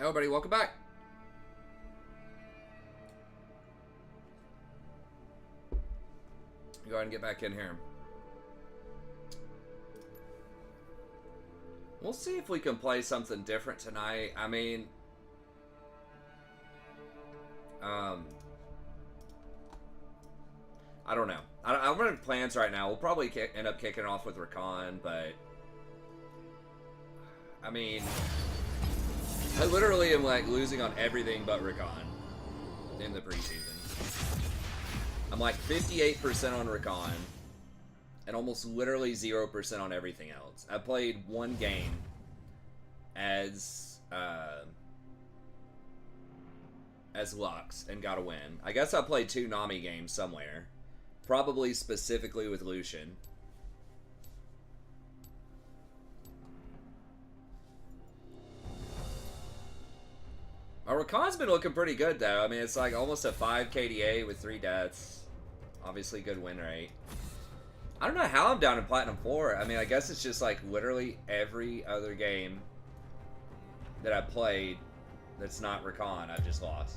Hello, buddy. Welcome back. Go ahead and get back in here. We'll see if we can play something different tonight. I mean, I don't know. I'm running plans right now. We'll probably end up kicking off with Rakan, but I mean, I literally am like losing on everything but Rakan in the preseason. I'm like 58% on Rakan and almost literally 0% on everything else. I played one game as Lux and got a win. I guess I played 2 Nami games somewhere. Probably specifically with Lucian. Rakan's been looking pretty good though. I mean, it's like almost a 5 KDA with 3 deaths. Obviously good win rate. I don't know how I'm down in Platinum 4. I mean, I guess it's just like literally every other game that I played that's not Rakan, I've just lost.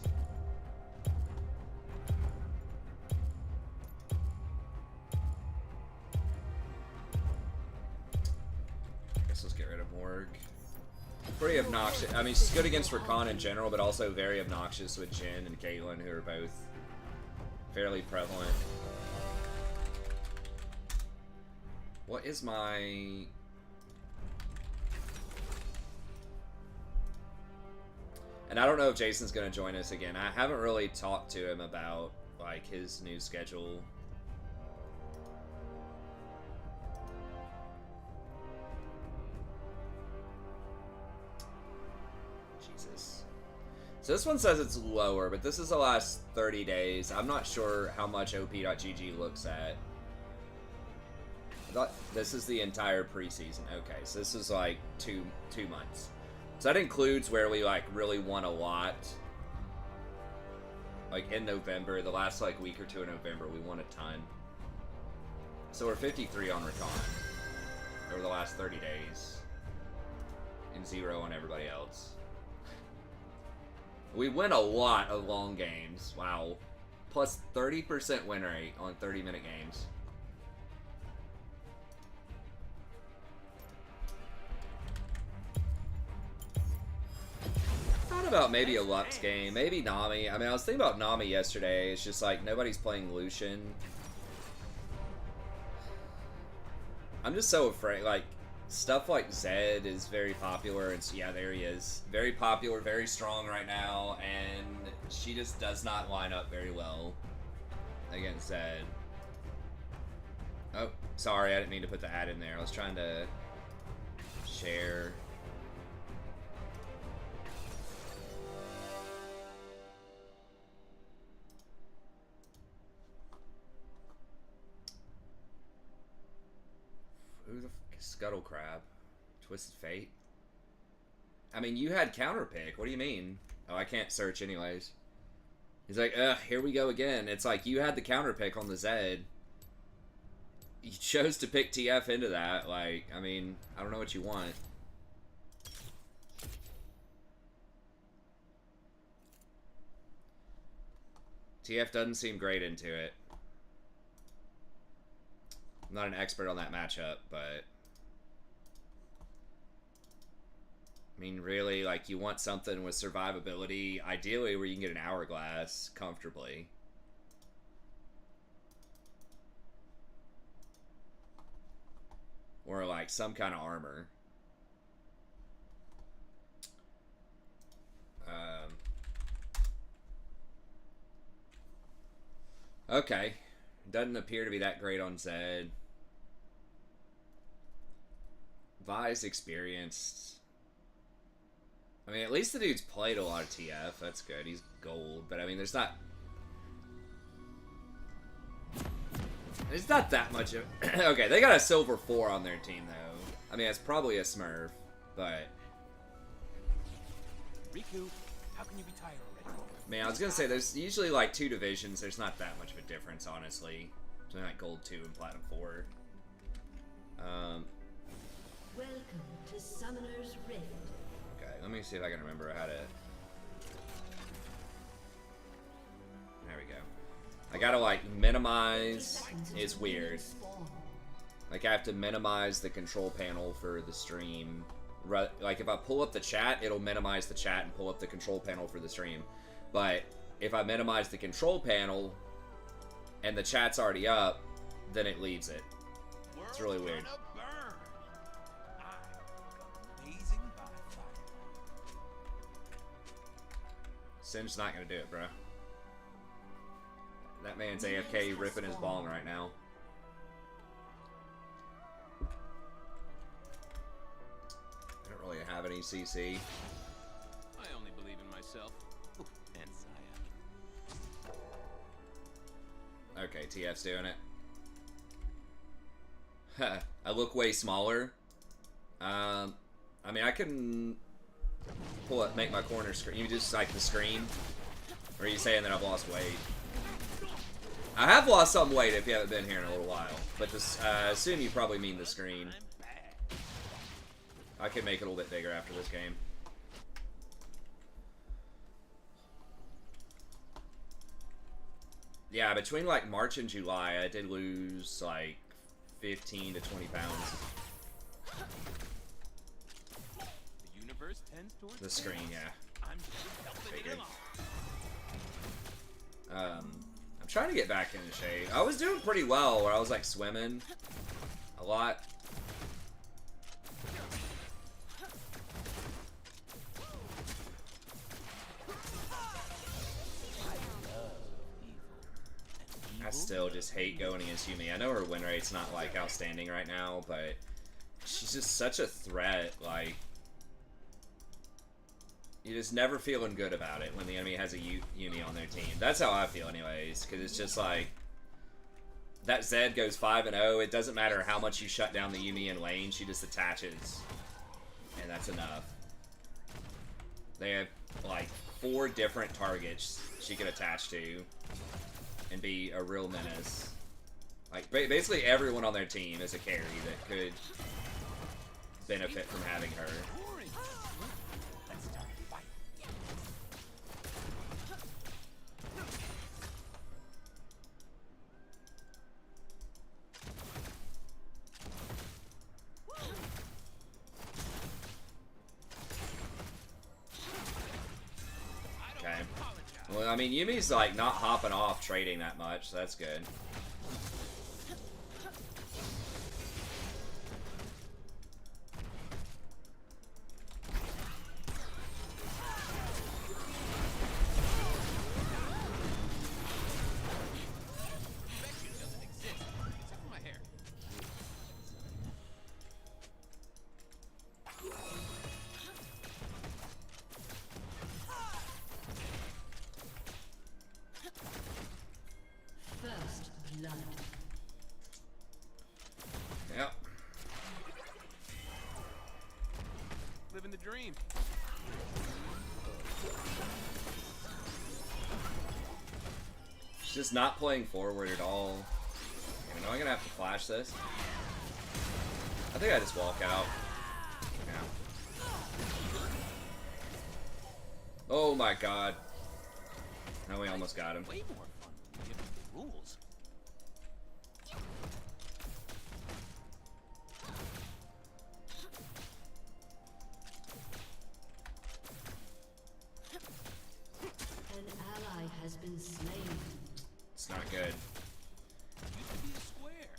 I guess let's get rid of Morg. Pretty obnoxious. I mean, she's good against Rakan in general, but also very obnoxious with Jhin and Caitlyn, who are both fairly prevalent. What is my... And I don't know if Jason's going to join us again. I haven't really talked to him about, like, his new schedule. Jesus. So this one says it's lower, but this is the last 30 days. I'm not sure how much OP.GG looks at. I thought this is the entire preseason. Okay, so this is like two months. So that includes where we like really won a lot. Like in November, the last like week or two in November, we won a ton. So we're 53 on Rakan over the last 30 days. And 0 on everybody else. We win a lot of long games. Wow. Plus 30% win rate on 30-minute games. Thought about maybe a Lux game, maybe Nami. I mean, I was thinking about Nami yesterday. It's just like nobody's playing Lucian. I'm just so afraid. Like, stuff like Zed is very popular, and yeah, there he is. Very popular, very strong right now, and she just does not line up very well against Zed. Oh, sorry, I didn't mean to put the ad in there. I was trying to share. Who the f Scuttle Crab? Twisted Fate? I mean, you had counter pick. What do you mean? Oh, I can't search anyways. He's like, ugh, here we go again. It's like, you had the counter pick on the Zed. You chose to pick TF into that. Like, I mean, I don't know what you want. TF doesn't seem great into it. I'm not an expert on that matchup, but I mean, really, like, you want something with survivability, ideally where you can get an hourglass comfortably. Or, like, some kind of armor. Okay. Doesn't appear to be that great on Zed. Vi's experienced. I mean, at least the dude's played a lot of TF. That's good. He's gold. But, I mean, there's not that much of... Okay, they got a silver 4 on their team, though. I mean, it's probably a Smurf, but... Riku, how can you be tired already? Man, I was gonna say, there's usually, like, 2 divisions. There's not that much of a difference, honestly. Between, like, Gold 2 and Platinum 4. Welcome to Summoner's Rift. Okay, Let me see if I can remember how to... There we go. I gotta, like, minimize... It's weird. Like, I have to minimize the control panel for the stream. Like, if I pull up the chat, it'll minimize the chat and pull up the control panel for the stream. But if I minimize the control panel and the chat's already up, then it leaves it. It's really weird. Sin's not gonna do it, bro. That man's AFK ripping his bong right now. I don't really have any CC. I only believe in myself. And Saya. Okay, TF's doing it. I look way smaller. I mean, I can pull up, make my corner screen. You just like the screen? Or are you saying that I've lost weight? I have lost some weight if you haven't been here in a little while. But this, I assume you probably mean the screen. I can make it a little bit bigger after this game. Yeah, between like March and July, I did lose like 15 to 20 pounds. The universe tends towards The screen, yeah. I'm just helping it along. I'm trying to get back into shape. I was doing pretty well where I was like swimming a lot. I still just hate going against Yumi. I know her win rate's not like outstanding right now, but she's just such a threat. Like, you're just never feeling good about it when the enemy has a Yumi on their team. That's how I feel anyways, because it's just like, that Zed goes 5-0. It doesn't matter how much you shut down the Yumi in lane, she just attaches. And that's enough. They have like 4 different targets she could attach to and be a real menace. Like, basically everyone on their team is a carry that could benefit from having her. Okay. Well, I mean, Yumi's like not hopping off trading that much, so that's good. Yep. Living the dream. She's just not playing forward at all. Am I gonna have to flash this? I think I just walk out. Yeah. Oh my god. No, we almost got him. Way more fun when you give the rules. An ally has been slain. It's not good. Used to be a square.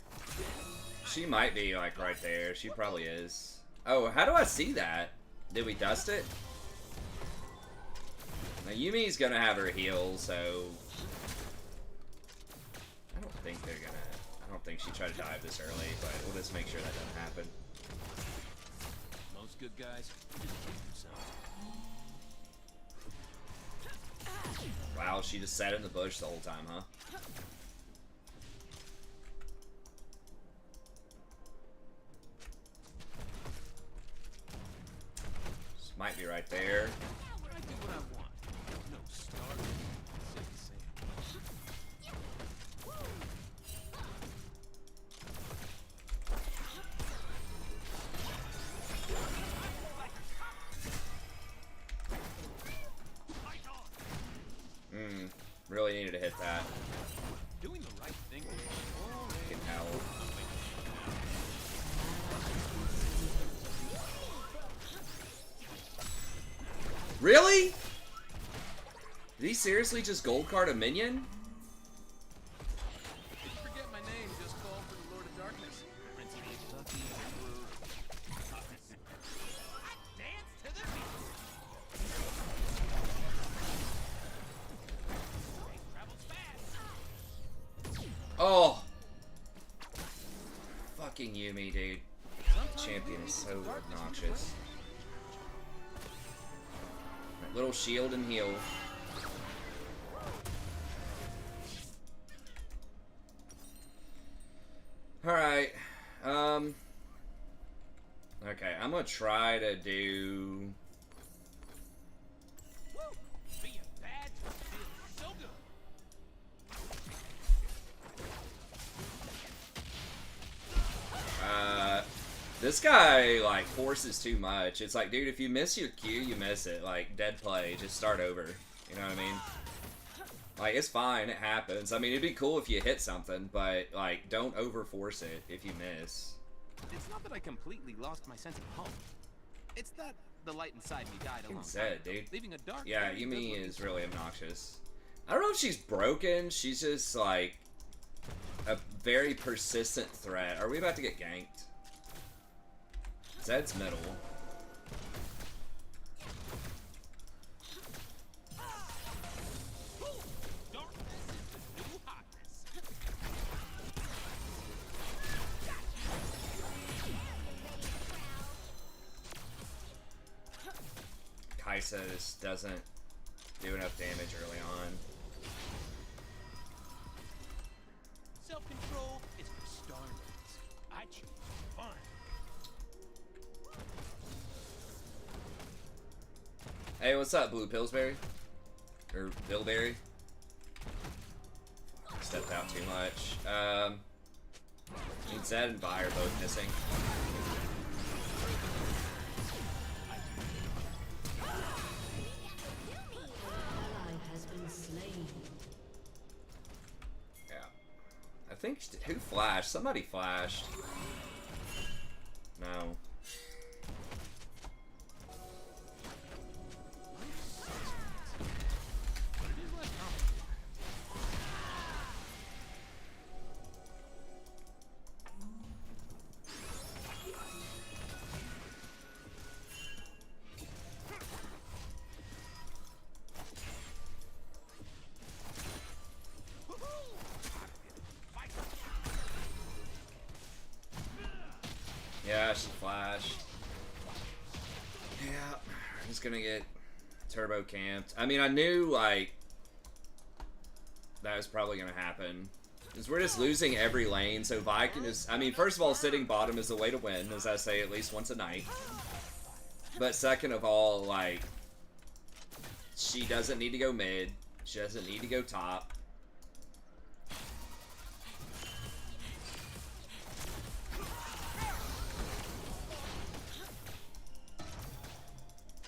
She might be like right there. She probably is. Oh, how do I see that? Did we dust it? Now Yumi's gonna have her heal, so I don't think they're gonna. I don't think she tried to dive this early, but we'll just make sure that doesn't happen. Most good guys just kill themselves. Wow, she just sat in the bush the whole time, huh? This might be right there. I do what I want. No starving. Silly sand. needed to hit that. Doing the right thing. Fucking hell. Really? Did he seriously just gold card a minion? If you forget my name, just call for the Lord of Darkness. Prince of Kentucky. Dance to the beat. Travels fast. Oh. Fucking Yumi, dude. Champion is so obnoxious. Right, little shield and heal. Alright. Okay, I'm gonna try to do... Woo! Being bad feels so good. This guy, like, forces too much. It's like, dude, if you miss your Q, you miss it. Like, dead play, just start over. You know what I mean? Like, it's fine, it happens. I mean, it'd be cool if you hit something, but, like, don't over-force it if you miss. It's not that I completely lost my sense of home. It's that the light inside me died a long Said, time ago, dude. leaving a dark. Yeah, very Yumi good-looking is really obnoxious. I don't know if she's broken. She's just, like, a very persistent threat. Are we about to get ganked? Zed's middle. Darkness is the new hotness. Kaisa just doesn't do enough damage early on. Self-control is for starlings. I choose fun. Hey, what's up, Blue Pillsbury? Or Billberry? Stepped out too much. Zed and Vi are both missing. Ally has been slain. Yeah. I think, who flashed? Somebody flashed. No. But it is less complicated. Yeah, she flashed. Yeah, he's gonna get turbo camped. I mean, I knew, like, that was probably gonna happen. Because we're just losing every lane, so Vi can just... I mean, first of all, sitting bottom is the way to win, as I say at least once a night. But second of all, like, she doesn't need to go mid. She doesn't need to go top.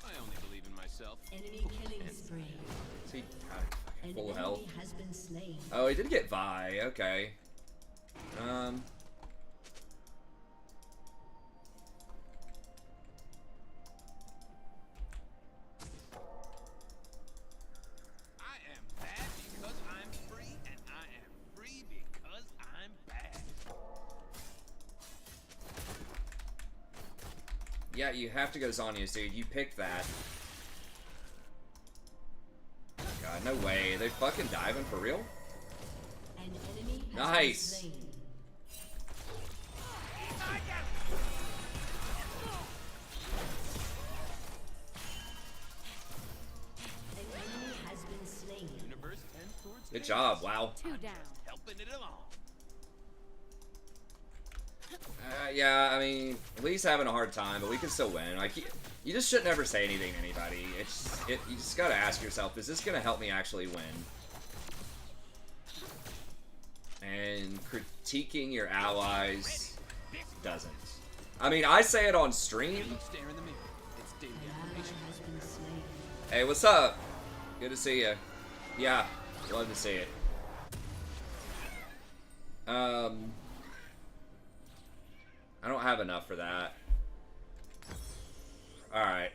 I only believe in myself. Enemy killing spree. Is he An full enemy health? has been slain. Oh, he did get Vi. Okay. I am bad because I'm free, and I am free because I'm bad. Yeah, you have to go Zhonya's, dude. You picked that. God, no way. They fucking diving for real? An enemy has Nice. been slain. An enemy has been slain. Universe tends towards Good chaos. job. Wow. Two down. Helping it along. Yeah, I mean, at least having a hard time, but we can still win. Like, you just shouldn't ever say anything to anybody. You just gotta ask yourself, is this gonna help me actually win? And critiquing your allies doesn't. I mean, I say it on stream. Look, stare in the mirror. It's daily An ally affirmation. has been slain. Hey, what's up? Good to see you. Yeah, Love to see it. I don't have enough for that. All right.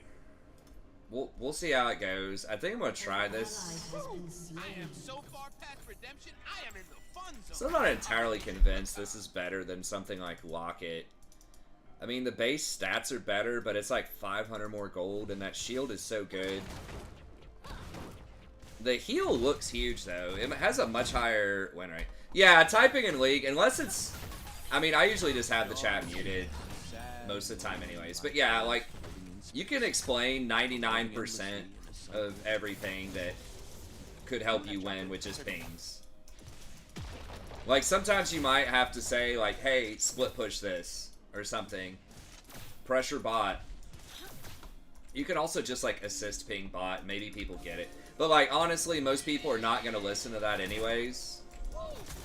We'll see how it goes. I think I'm gonna try this. I am so far past redemption. I am in the fun zone. So I'm not entirely convinced this is better than something like Locket. I mean, the base stats are better, but it's like 500 more gold, and that shield is so good. The heal looks huge, though. It has a much higher win rate. Yeah, typing in League, unless it's... I mean, I usually just have the chat muted most of the time anyways. But yeah, like, you can explain 99% of everything that could help you win with just pings. Like, sometimes you might have to say, like, hey, split push this, or something. Pressure bot. You can also just, like, assist ping bot. Maybe people get it. But, like, honestly, most people are not going to listen to that anyways.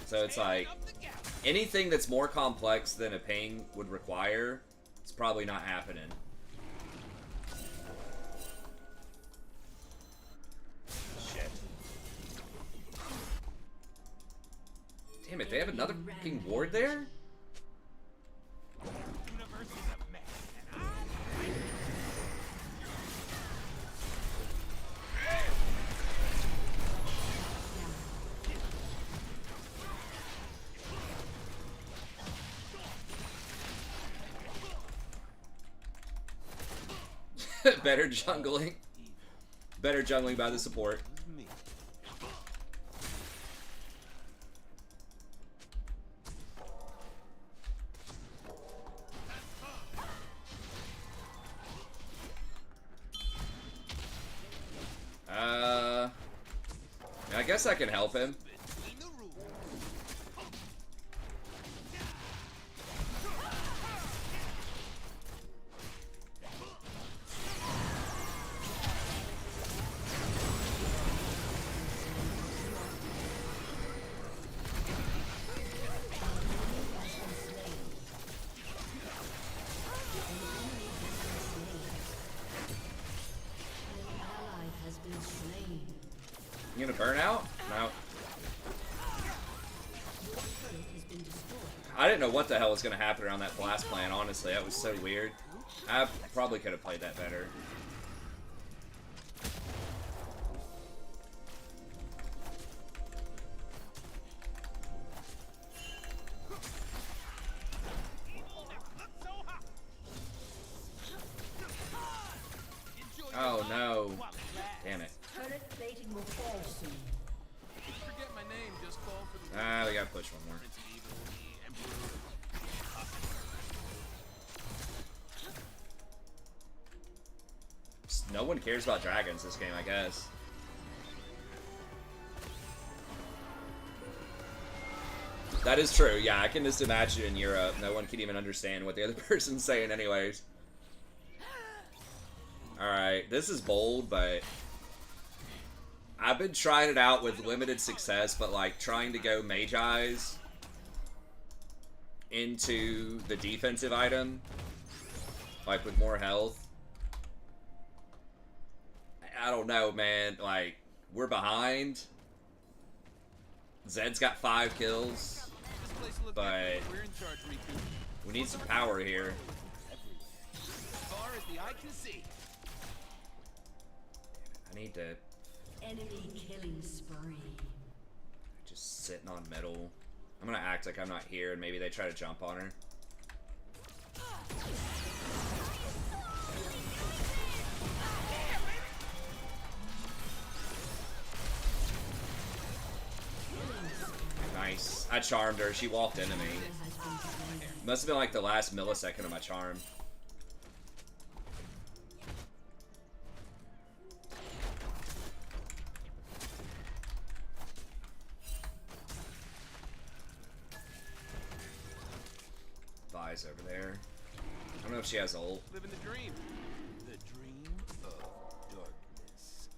So it's like, anything that's more complex than a ping would require, it's probably not happening. Shit. Damn it, they have another fucking ward there? Better jungling. Better jungling by the support. I guess I can help him. You gonna burn out? No. I didn't know what the hell was gonna happen around that blast plan, honestly. That was so weird. I probably could have played that better. Oh no. Damn it. Forget my name, just call for the Ah, we gotta push one more. No one cares about dragons this game, I guess. That is true, yeah, I can just imagine in Europe, no one can even understand what the other person's saying anyways. Alright, this is bold, but I've been trying it out with limited success, but like trying to go Mage Eyes into the defensive item, like with more health. I don't know, man. Like, we're behind. Zed's got 5 kills, but we need some power here. I need to... Enemy killing spree. Just sitting on middle. I'm gonna act like I'm not here and maybe they try to jump on her. Nice. I charmed her. She walked into me. Must have been like the last millisecond of my charm. Vi's over there. I don't know if she has ult. Living the dream. The dream of darkness.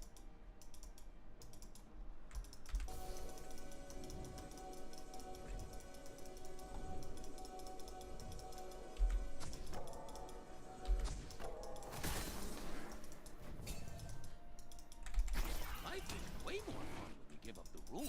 Life is way more fun when we give up the rules.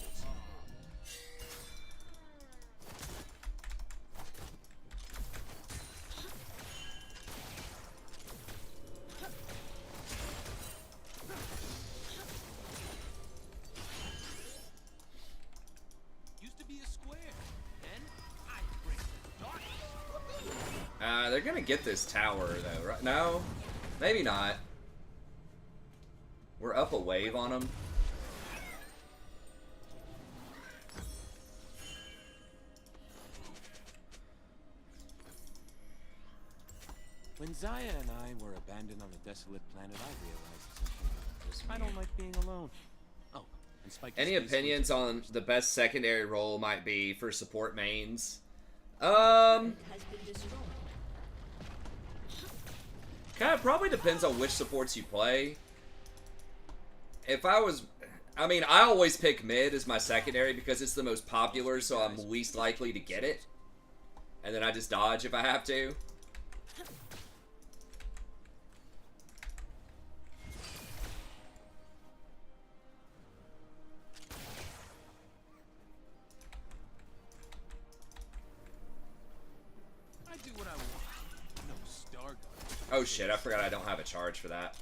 gonna get this tower though, right? No, maybe not. We're up a wave on them. When Zaya and I were abandoned on a desolate planet, I realized something. I don't like being alone. Oh, and Spike. Any opinions on the best secondary role might be for support mains? Has been destroyed. Kind of probably depends on which supports you play. If I was, I mean, I always pick mid as my secondary because it's the most popular, so I'm least likely to get it. And then I just dodge if I have to. I do what I want. No star guard. Oh shit, I forgot I don't have a charge for that.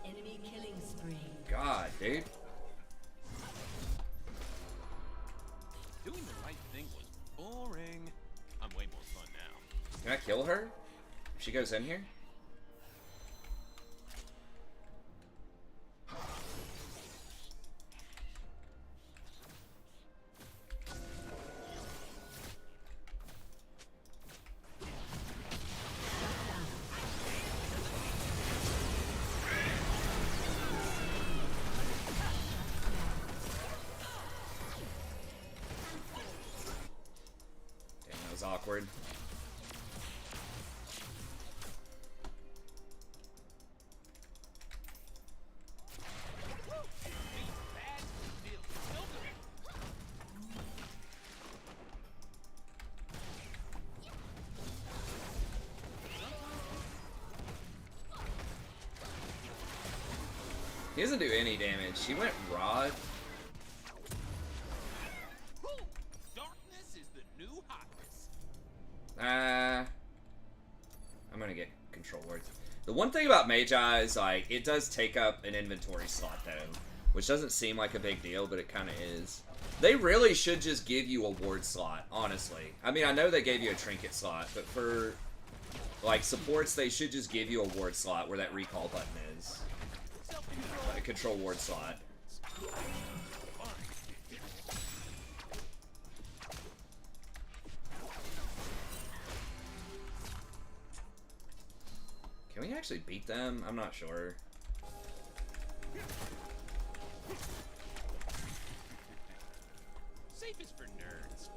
Enemy killing spree. God, dude. Doing the right thing was boring. I'm way more fun now. Can I kill her? If she goes in here? Damn, that was awkward. He doesn't do any damage. He went Rod. Darkness is the new hotness. I'm gonna get control words. The one thing about Magi is, like, it does take up an inventory slot, though. Which doesn't seem like a big deal, but it kind of is. They really should just give you a ward slot, honestly. I mean, I know they gave you a trinket slot, but for, like, supports, they should just give you a ward slot where that recall button is. A control ward slot. Can we actually beat them? I'm not sure. Safe is for nerds.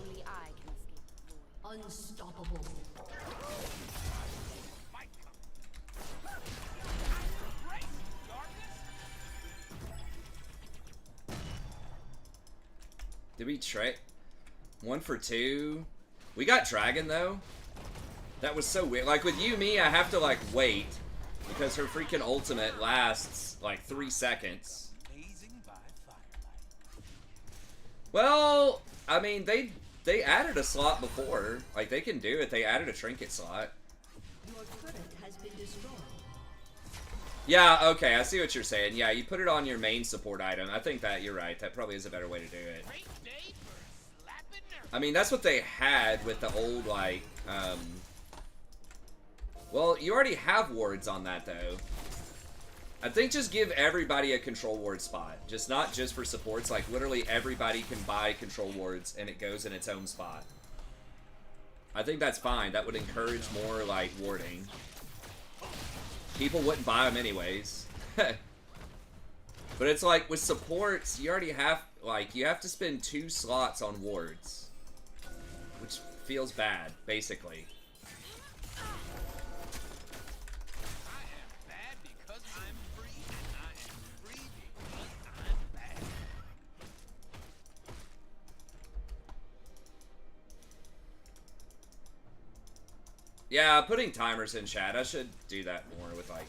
Only I can escape the void. Unstoppable. Fight coming. Embrace darkness. Did we try 1 for 2? We got Dragon, though. That was so weird. Like, with Yumi, I have to, like, wait. Because her freaking ultimate lasts, like, 3 seconds. Amazing by firelight. Well, I mean, they added a slot before. Like, they can do it. They added a trinket slot. Your turret has been destroyed. Yeah, okay, I see what you're saying. Yeah, you put it on your main support item. I think that, you're right. That probably is a better way to do it. Great day for slapping nerds. I mean, that's what they had with the old, like, well, you already have wards on that, though. I think just give everybody a control ward spot. Just not just for supports. Like, literally everybody can buy control wards, and it goes in its own spot. I think that's fine. That would encourage more, like, warding. People wouldn't buy them anyways. But it's like, with supports, you already have, like, you have to spend 2 slots on wards. Which feels bad, basically. I am bad because I'm Yeah, putting timers in chat. I should do that more with like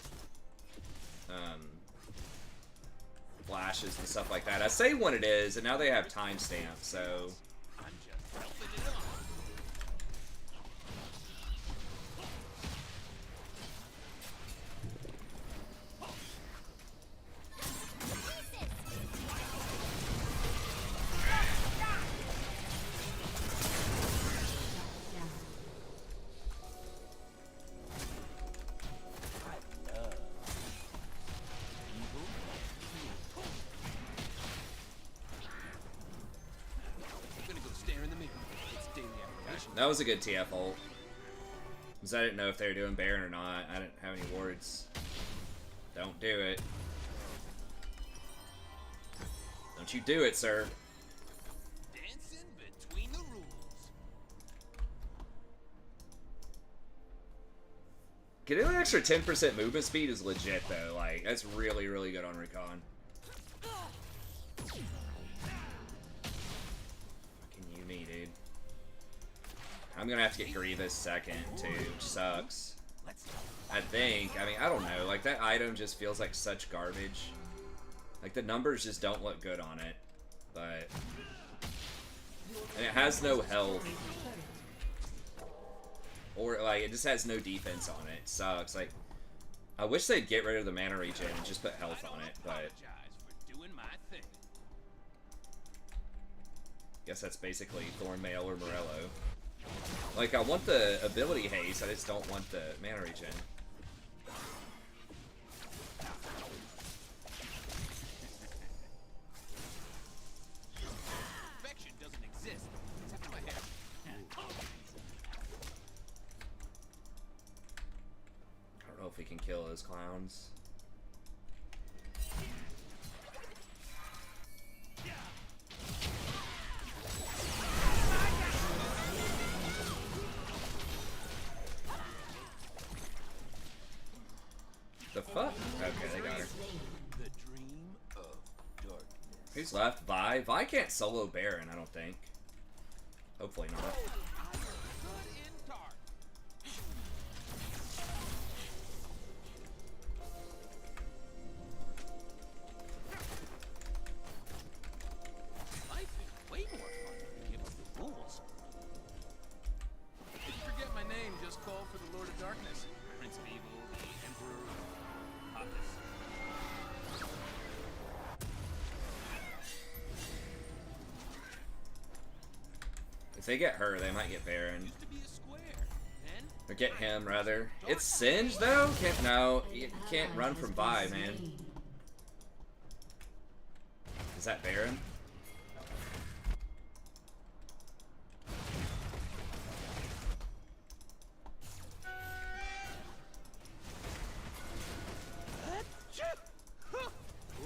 flashes and stuff like that. I say when it is, and now they have timestamps, so I'm just helping it on. that was a good TF ult. Because I didn't know if they were doing Baron or not. I didn't have any wards. Don't do it. Don't you do it, sir. Dancing between the rules. Getting an extra 10% movement speed is legit, though. Like, that's really, really good on Rakan. Fucking you, me, dude. I'm gonna have to get Grievous second, too, which sucks. I think. I mean, I don't know. Like, that item just feels like such garbage. Like, the numbers just don't look good on it. But... and it has no health. Or, like, it just has no defense on it. It sucks. Like, I wish they'd get rid of the mana regen and just put health on it, but... guess that's basically Thornmail or Morello. Like, I want the ability haste, I just don't want the mana regen. Perfection doesn't exist. Except in my head. I don't know if we can kill those clowns. The fuck? Okay, they got her. The dream of darkness. Who's left? Vi? Vi can't solo Baron, I don't think. Hopefully not. Good in dark. Life is way more fun when you give us the rules. If you forget my name, just call for the Lord of Darkness. Prince of Evil, the Emperor of Hotness. If they get her, they might get Baron. Used to be a square. Then Or get him, rather. It's Singe, though? Can't, no, you can't run from Vi, man. Is that Baron?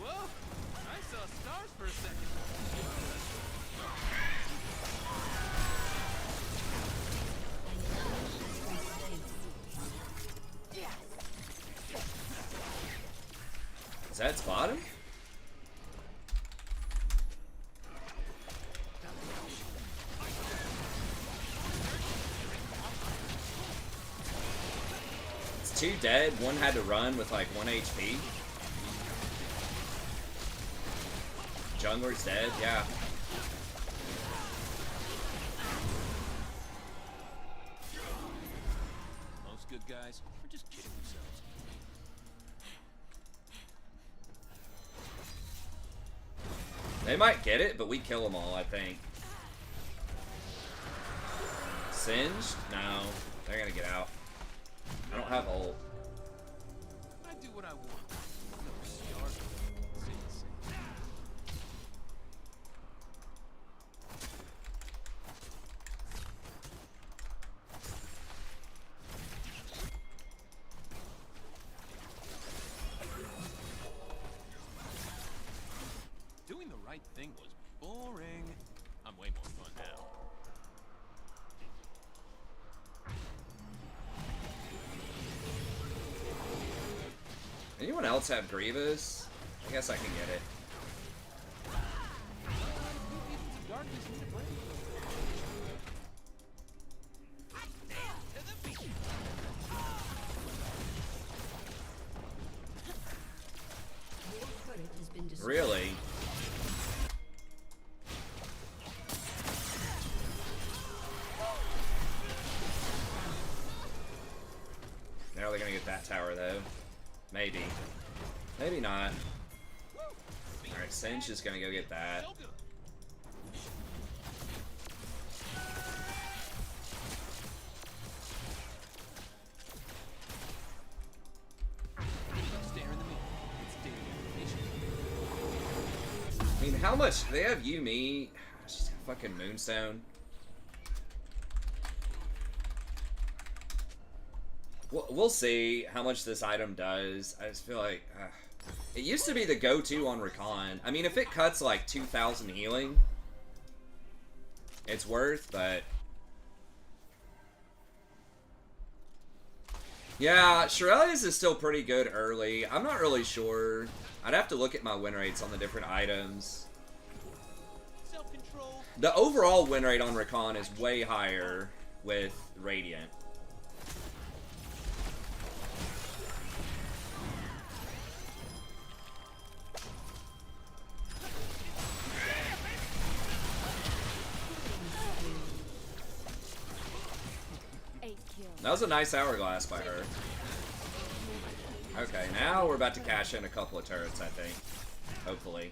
Whoa! I saw stars for a second. Is that its bottom? It's two dead. One had to run with like 1 HP. Jungler's dead, yeah. Most good guys are just kidding themselves. They might get it, but we kill them all, I think. Singed? No. They're gonna get out. I don't have ult. I do what I want. No stars. Say the same. Doing the right thing was boring. I'm way more fun now. Anyone else have Grievous? I guess I can get it. Agents of Darkness need a break. To the beach. been destroyed. Really? Now they're gonna get that tower though. Maybe. Maybe not. Alright, Cinch is gonna go get that. I mean, how much? They have Yumi. She's got fucking Moonstone. We'll see how much this item does. I just feel like it used to be the go-to on Rakan. I mean, if it cuts like 2,000 healing, it's worth. But yeah, Shirelia's is still pretty good early. I'm not really sure. I'd have to look at my win rates on the different items. The overall win rate on Rakan is way higher with Radiant. That was a nice hourglass by her. Okay, now we're about to cash in a couple of turrets, I think. Hopefully.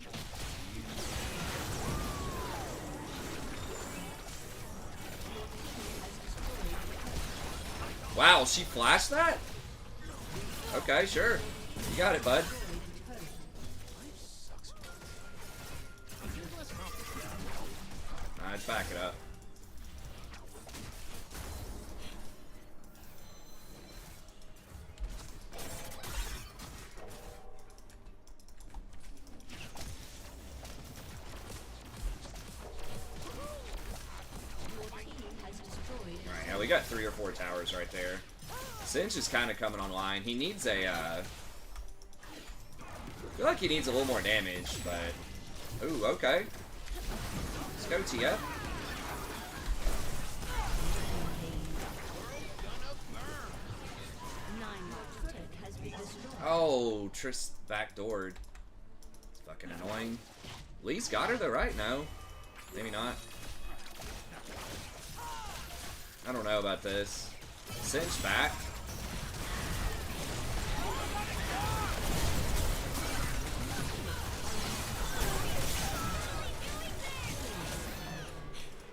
Wow, she flashed that? Okay, sure. You got it, bud. Alright, back it up. We got 3 or 4 towers right there. Cinch is kind of coming online. He needs a, I feel like he needs a little more damage, but... Ooh, okay. Let's go, TF. Oh, Triss backdoored. It's fucking annoying. Lee's got her though, right? No. Maybe not. I don't know about this. Cinch back.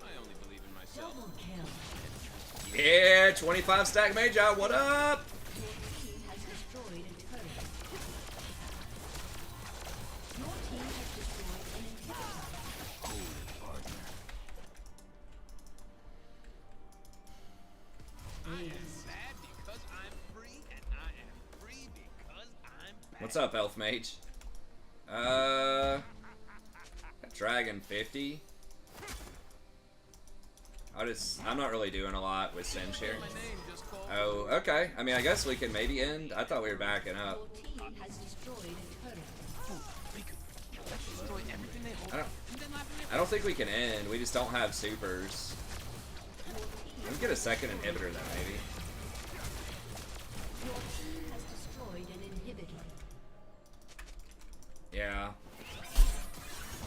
I only believe in myself. Yeah, 25 stack Magi, what up? What's up, Elf Mage? Dragon 50. I'm not really doing a lot with Cinch here. Oh, okay. I mean, I guess we can maybe end. I thought we were backing up. I don't think we can end. We just don't have supers. Let's get a second inhibitor then, maybe. Yeah.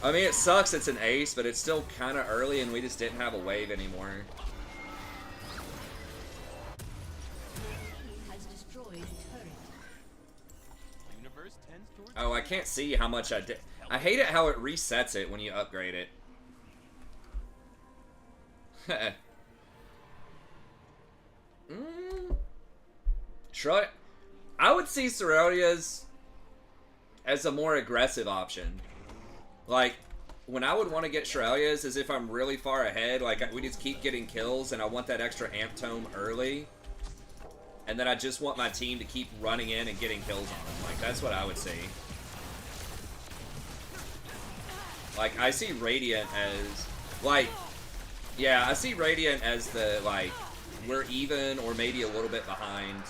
I mean, it sucks it's an ace, but it's still kind of early and we just didn't have a wave anymore. Oh, I can't see how much I did. I hate it how it resets it when you upgrade it. Try. I would see Sororia's as a more aggressive option. Like, when I would want to get Shirelia's is if I'm really far ahead, like we just keep getting kills and I want that extra amp tome early. And then I just want my team to keep running in and getting kills on them. Like, that's what I would see. Like, I see Radiant as, like, yeah, I see Radiant as the, like, we're even or maybe a little bit behind.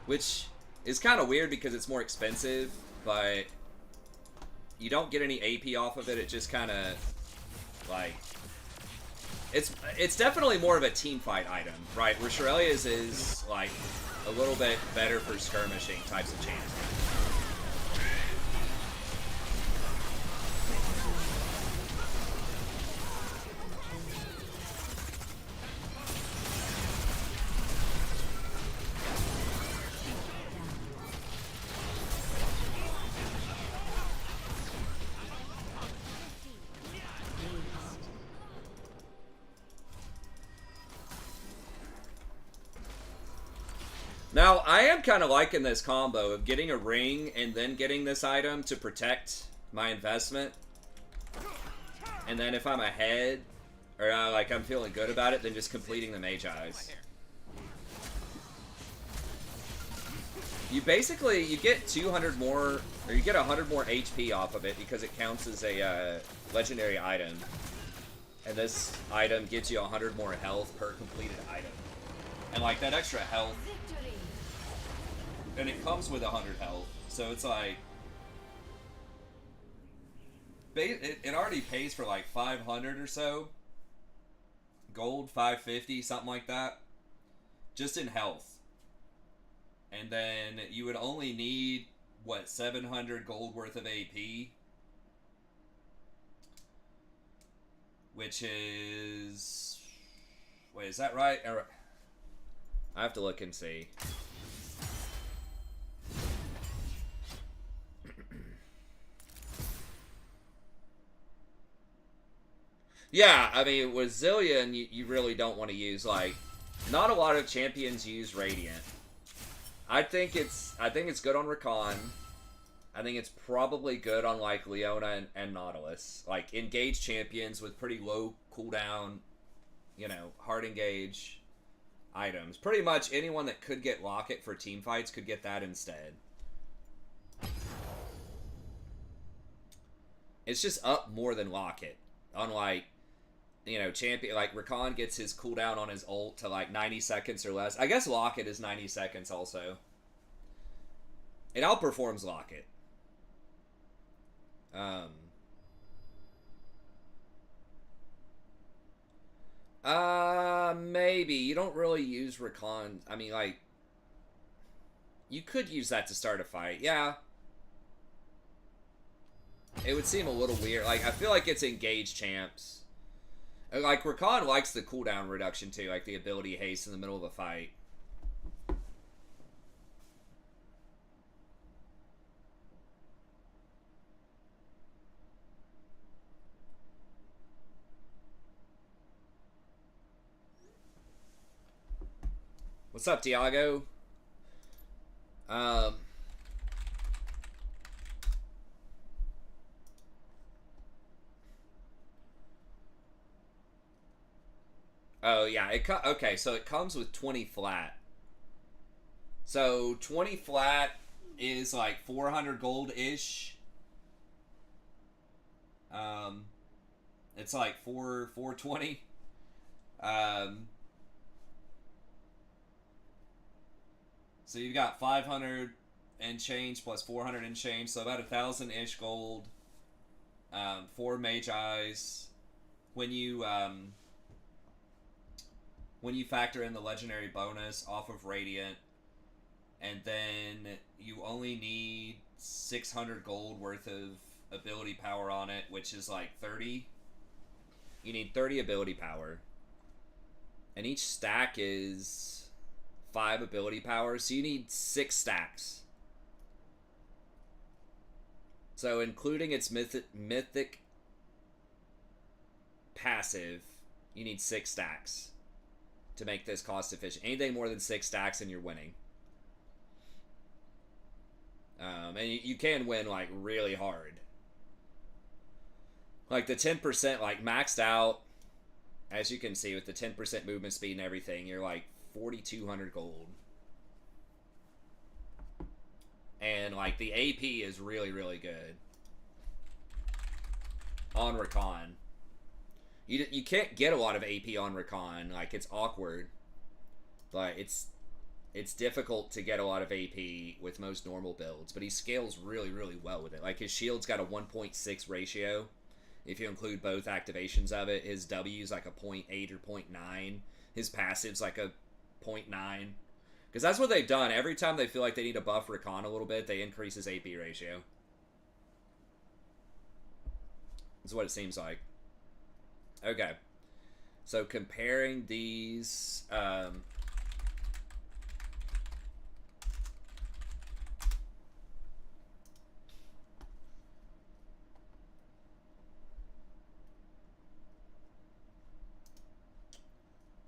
Which is kind of weird because it's more expensive, but you don't get any AP off of it. It just kind of, like, it's definitely more of a team fight item, right? Where Shirelia's is, like, a little bit better for skirmishing types of chances. Now, I am kind of liking this combo of getting a ring and then getting this item to protect my investment. And then if I'm ahead, or like I'm feeling good about it, then just completing the Mage Eyes. You basically, you get 200 more, or you get 100 more HP off of it because it counts as a legendary item. And this item gives you 100 more health per completed item. And like that extra health, and it comes with 100 health, so it's like, it already pays for like 500 or so. Gold, 550, something like that. Just in health. And then you would only need, what, 700 gold worth of AP? Which is... Wait, is that right? I have to look and see. Yeah, I mean, with Zillion, you really don't want to use, like... Not a lot of champions use Radiant. I think it's good on Rakan. I think it's probably good on like Leona and Nautilus. Like engage champions with pretty low cooldown, you know, hard engage items. Pretty much anyone that could get Locket for team fights could get that instead. It's just up more than Locket. Unlike, you know, champion like Rakan gets his cooldown on his ult to like 90 seconds or less. I guess Locket is 90 seconds also. It outperforms Locket. Maybe. You don't really use Rakan. I mean, like, you could use that to start a fight. Yeah. It would seem a little weird. Like, I feel like it's engaged champs. Like, Rakan likes the cooldown reduction, too. Like, the ability haste in the middle of a fight. What's up, Tiago? Oh, yeah. Okay, so it comes with 20 flat. So 20 flat is like 400 gold-ish. It's like 420. So you've got 500 and change plus 400 and change, so about 1,000-ish gold. 4 Mage Eyes. When you factor in the legendary bonus off of Radiant, and then you only need 600 gold worth of ability power on it, which is like 30. You need 30 ability power. And each stack is 5 ability power, so you need 6 stacks. So including its mythic passive, you need 6 stacks to make this cost efficient. Anything more than 6 stacks and you're winning. And you can win like really hard. Like the 10%, like maxed out, as you can see with the 10% movement speed and everything, you're like 4,200 gold. And like the AP is really, really good on Rakan. You can't get a lot of AP on Rakan. Like, it's awkward. But it's difficult to get a lot of AP with most normal builds. But he scales really, really well with it. Like, his shield's got a 1.6 ratio. If you include both activations of it. His W's like a 0.8 or 0.9. His passive's like a 0.9. Because that's what they've done. Every time they feel like they need to buff Rakan a little bit, they increase his AP ratio. That's what it seems like. Okay, so comparing these, well,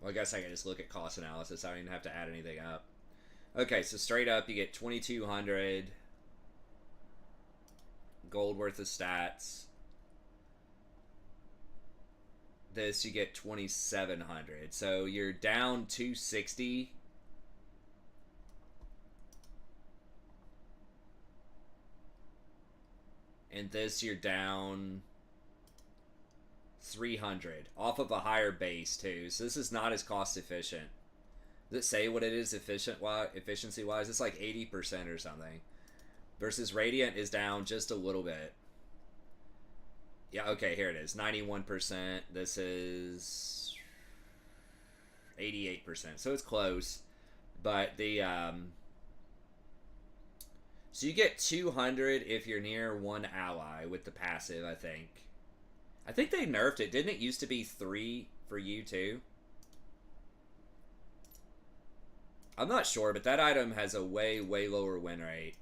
I guess I can just look at cost analysis. I don't even have to add anything up. Okay, so straight up, you get 2,200 gold worth of stats. This, you get 2,700. So you're down 260. And this, you're down 300 off of a higher base too. So this is not as cost efficient. Does it say what it is efficiency wise? It's like 80% or something. Versus Radiant is down just a little bit. Yeah, okay, here it is. 91%. This is 88%. So it's close. But the so you get 200 if you're near one ally with the passive, I think. I think they nerfed it. Didn't it used to be 3 for you too? I'm not sure, but that item has a way lower win rate.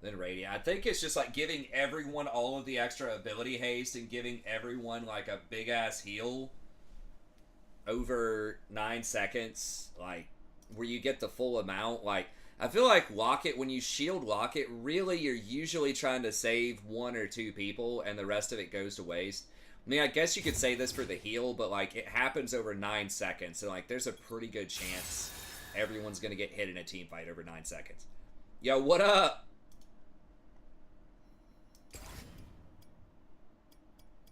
Than Radiant. I think it's just like giving everyone all of the extra ability haste and giving everyone like a big ass heal over 9 seconds, like where you get the full amount. Like I feel like Locket, when you shield Locket, really you're usually trying to save 1 or 2 people and the rest of it goes to waste. I mean, I guess you could say this for the heal, but like it happens over 9 seconds, so like there's a pretty good chance everyone's gonna get hit in a team fight over 9 seconds. Yo, what up?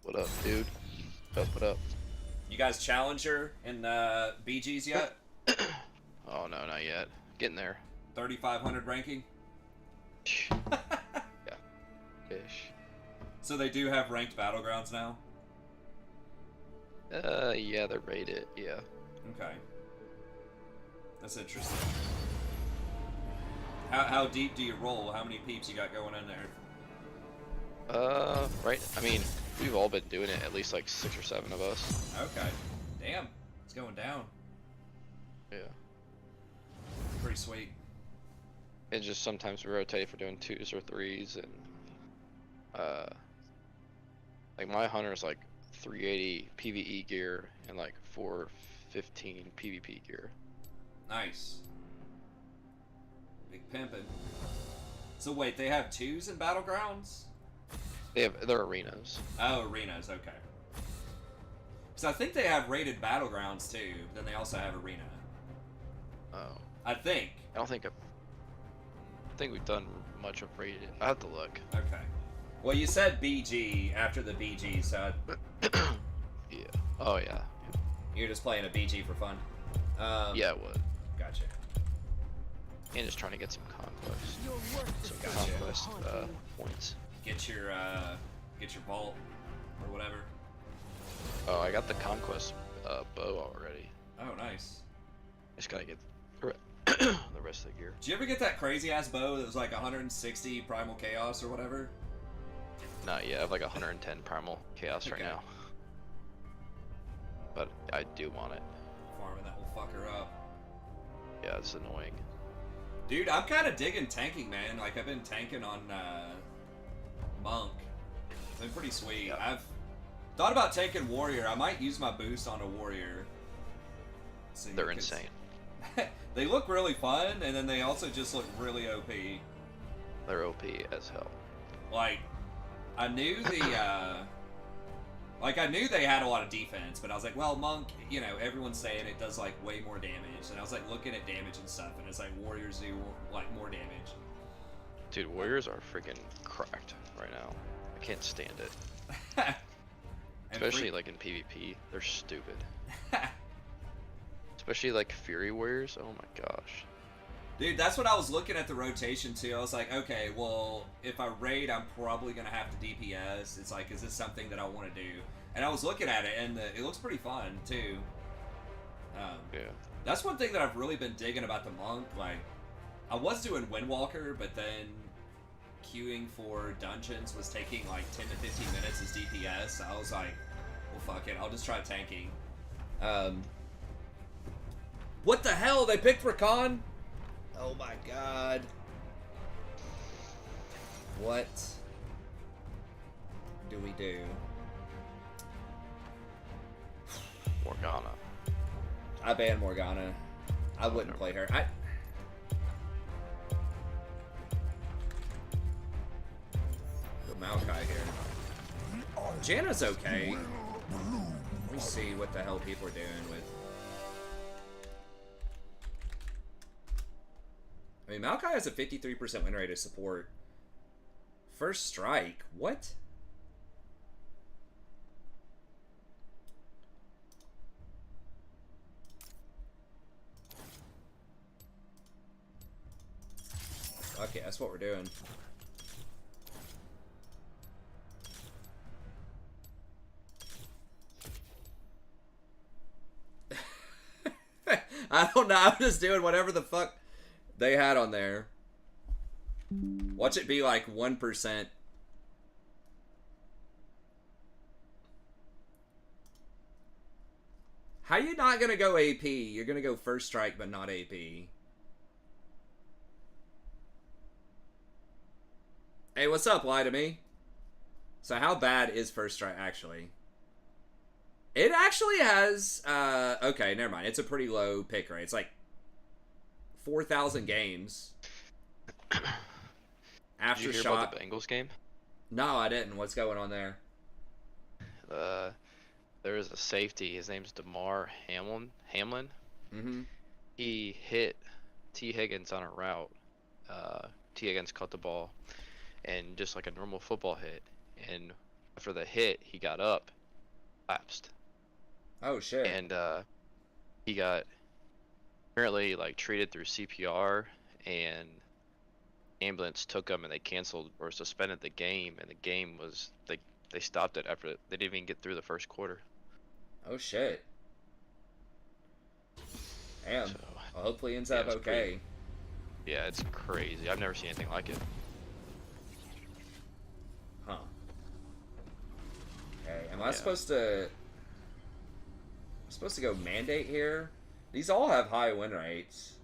What up, dude? What up? You guys Challenger in BGs yet? Oh no, not yet. Getting there. 3,500 ranking? Yeah. Ish. So they do have ranked battlegrounds now? Yeah, they're rated, yeah. Okay. That's interesting. How deep do you roll? How many peeps you got going in there? Right, I mean, we've all been doing it, at least like 6 or 7 of us. Okay. Damn. It's going down. Yeah. Pretty sweet. And just sometimes we rotate for doing 2s or 3s, and, like my hunter's like 380 PvE gear and like 415 PvP gear. Nice. Big pimpin'. So wait, they have 2s in battlegrounds? They're arenas. Oh, arenas, okay. So I think they have rated battlegrounds too, but then they also have arena. Oh. I think. I don't think we've done much of rated. I have to look. Okay. Well, you said BG after the BG, so Yeah. Oh yeah. you're just playing a BG for fun. Yeah, it would. Gotcha. And just trying to get some conquest. Some Gotcha. conquest points. Get your vault or whatever. Oh, I got the conquest bow already. Oh, nice. Just gotta get the rest of the gear. Did you ever get that crazy ass bow that was like 160 primal chaos or whatever? Not yet. I have like 110 primal chaos right Okay. now. But I do want it. Farming that will fuck her up. Yeah, it's annoying. Dude, I'm kind of digging tanking, man. Like, I've been tanking on Monk. It's been pretty sweet. Yeah. I've thought about taking Warrior. I might use my boost on a Warrior. See, They're 'cause insane. they look really fun, and then they also just look really OP. They're OP as hell. Like, I knew the, I knew they had a lot of defense, but I was like, well, Monk, you know, everyone's saying it does, like, way more damage. And I was, like, looking at damage and stuff, and it's like, Warriors do, like, more damage. Dude, warriors are freaking cracked right now. I can't stand it. And Especially like in PvP, they're stupid. Especially like Fury warriors. Oh my gosh. Dude, that's what I was looking at the rotation too. I was like, okay, well, if I raid, I'm probably gonna have to DPS. It's like, is this something that I want to do? And I was looking at it, and it looks pretty fun too. Yeah. That's one thing that I've really been digging about the Monk. Like, I was doing Windwalker, but then queuing for dungeons was taking like 10 to 15 minutes as DPS. So I was like, well, fuck it, I'll just try tanking. What the hell? They picked Rakan? Oh my god. What do we do? Morgana. I banned Morgana. I wouldn't play her. Put Maokai here. Janna's okay. Let me see what the hell people are doing with. I mean, Maokai has a 53% win rate of support. First strike? What? Okay, that's what we're doing. I don't know, I'm just doing whatever the fuck they had on there. Watch it be like 1%. How you not gonna go AP? You're gonna go first strike but not AP. Hey, what's up? Lie to me. So how bad is first strike actually? It actually has, okay, never mind. It's a pretty low pick rate. It's like 4,000 games. After Did you hear shot. about the Bengals game? No, I didn't. What's going on there? There is a safety. His name's DeMar Hamlin. Mm-hmm. He hit T. Higgins on a route. T. Higgins caught the ball, and just like a normal football hit. And after the hit, he got up, collapsed. Oh shit. And he got apparently like treated through CPR, and ambulance took him, and they canceled or suspended the game. And the game was they stopped it after they didn't even get through the first quarter. Oh shit. Damn. So, well, hopefully ends yeah, up it's okay. pretty- Yeah, it's crazy. I've never seen anything like it. Huh. Okay, am I supposed to go mandate here? These all have high win rates.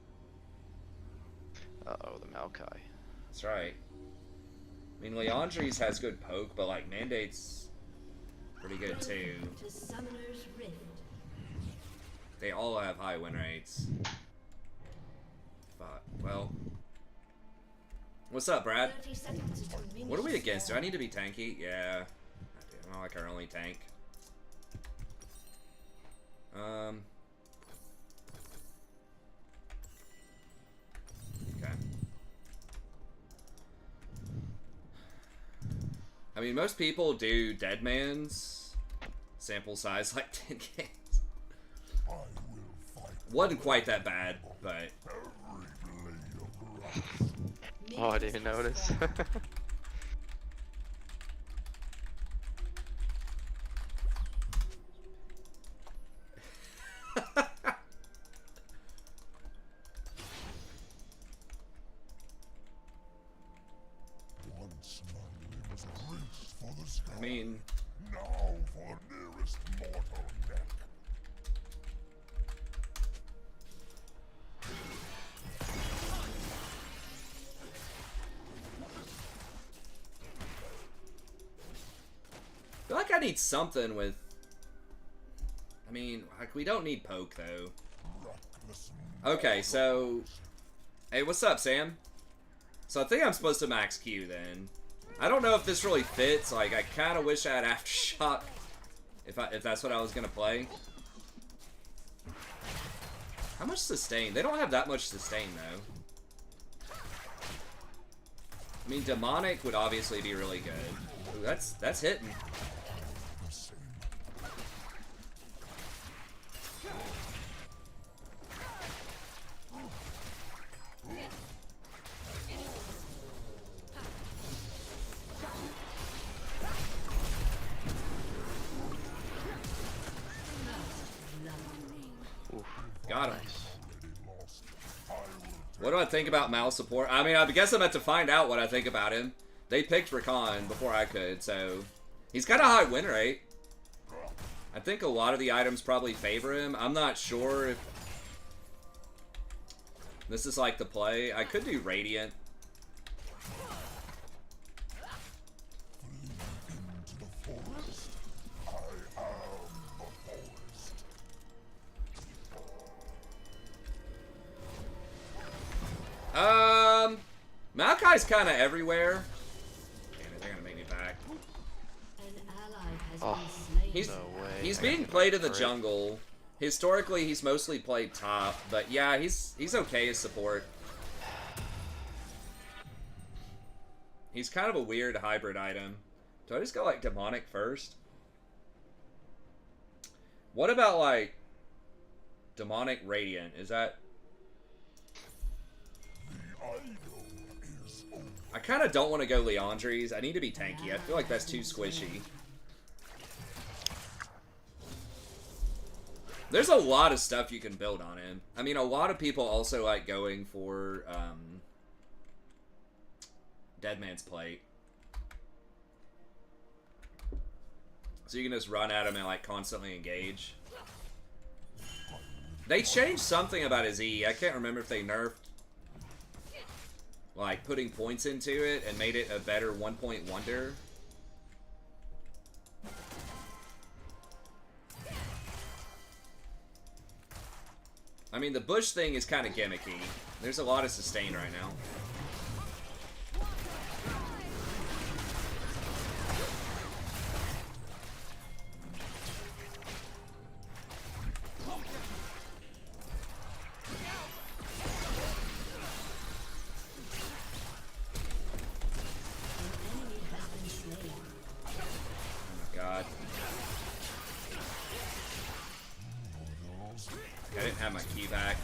Uh-oh, the Maokai. That's right. I mean, Leandri's has good poke, but like mandate's pretty good too. To Summoner's Rift. They all have high win rates. Fuck. Well. What's up, Brad? 30 seconds to diminish What are we against? Do I swarm. need to be tanky? Yeah. I do. I'm not like our only tank. Okay. I mean, most people do Deadman's sample size like 10 games. Wasn't quite that bad, but Oh, I didn't even notice. Once my limbs raced for the sky. I mean, Now for the nearest mortal neck. I feel like I need something with. I mean, like we don't need poke though. Reckless Okay, so, hey, what's up, Sam? So I think I'm supposed to max Q then. I don't know if this really fits. Like, I kind of wish I had aftershock if that's what I was gonna play. How much sustain? They don't have that much sustain though. I mean, demonic would obviously be really good. Ooh, that's hitting. the same. Got him. Already lost. I will What do I think about Mal support? I mean, I guess I'm about to find out what I think about him. They picked Rakan before I could, so he's got a high win rate. I think a lot of the items probably favor him. I'm not sure if this is like the play. I could do Radiant. into the forest. I am the forest. Maokai's kind of everywhere. Damn it, they're gonna make me back. An ally has Oh, been slain. He's no way. he's I being gotta played in the break. jungle. Historically, he's mostly played top, but yeah, he's okay as support. He's kind of a weird hybrid item. Do I just go like demonic first? What about like demonic radiant? Is that? The idol is over. I kind of don't want to go Leandri's. I need to be tanky. I feel like that's too squishy. There's a lot of stuff you can build on him. I mean, a lot of people also like going for Dead Man's Plate. So you can just run at him and like constantly engage. They changed something about his E. I can't remember if they nerfed like putting points into it and made it a better 1-point wonder. I mean, the bush thing is kind of gimmicky. There's a lot of sustain right now. God. I didn't have my key back.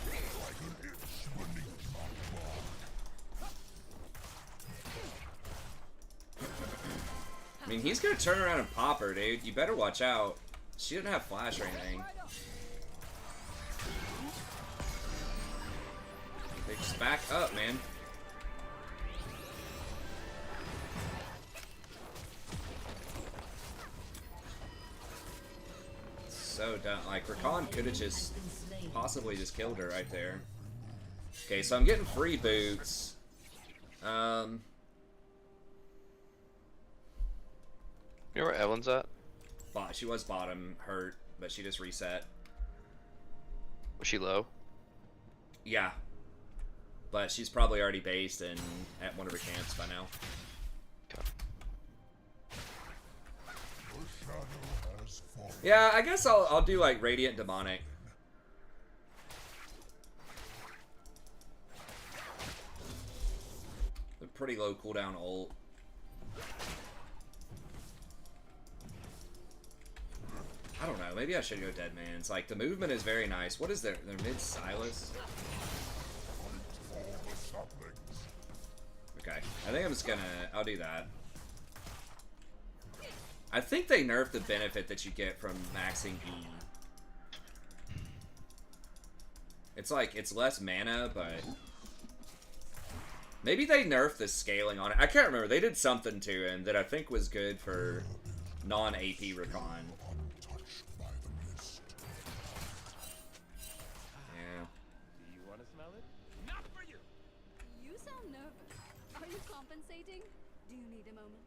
I mean, he's gonna turn around and pop her, dude. You better watch out. She didn't have flash or anything. Just back up, man. So dumb. Like, Rakan could have just possibly just killed her right there. Okay, so I'm getting free boots. You know where Evelyn's at? She was bottom hurt, but she just reset. Was she low? Yeah. But she's probably already based and at one of her camps by now. Okay. The shadow has fallen. Yeah, I guess I'll do like Radiant Demonic. A pretty low cooldown ult. I don't know, maybe I should go Dead Man's. Like, the movement is very nice. What is their mid Silas? For the saplings. Okay, I think I'm just gonna, I'll do that. I think they nerfed the benefit that you get from maxing E. It's like, it's less mana, but maybe they nerfed the scaling on it. I can't remember. They did something to him that I think was good for non-AP Rakan. Untouched by the mist. Yeah. Do you want to smell it? Not for you. You sound nervous. Are you compensating? Do you need a moment?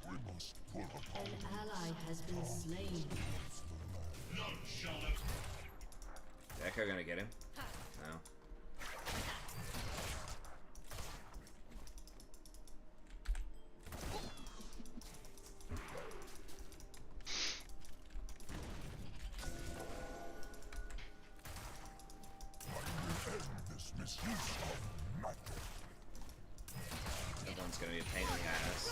We must pull upon An ally has been slain. Echo gonna get him? No. this misuse of matter. Everyone's gonna be a pain in the ass.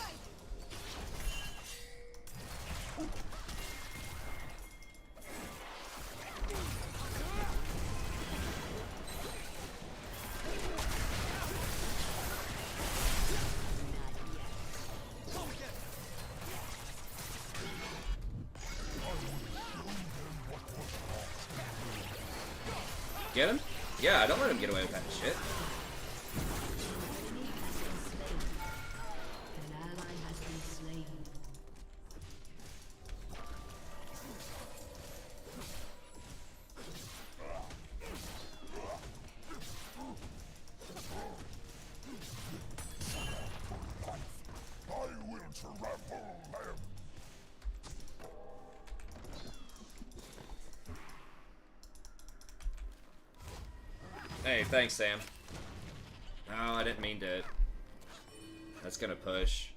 Get him? Yeah, don't let him get away with that shit. An ally has been slain. I will trample them. save. Thanks, Sam. Oh, I didn't mean to. That's gonna push.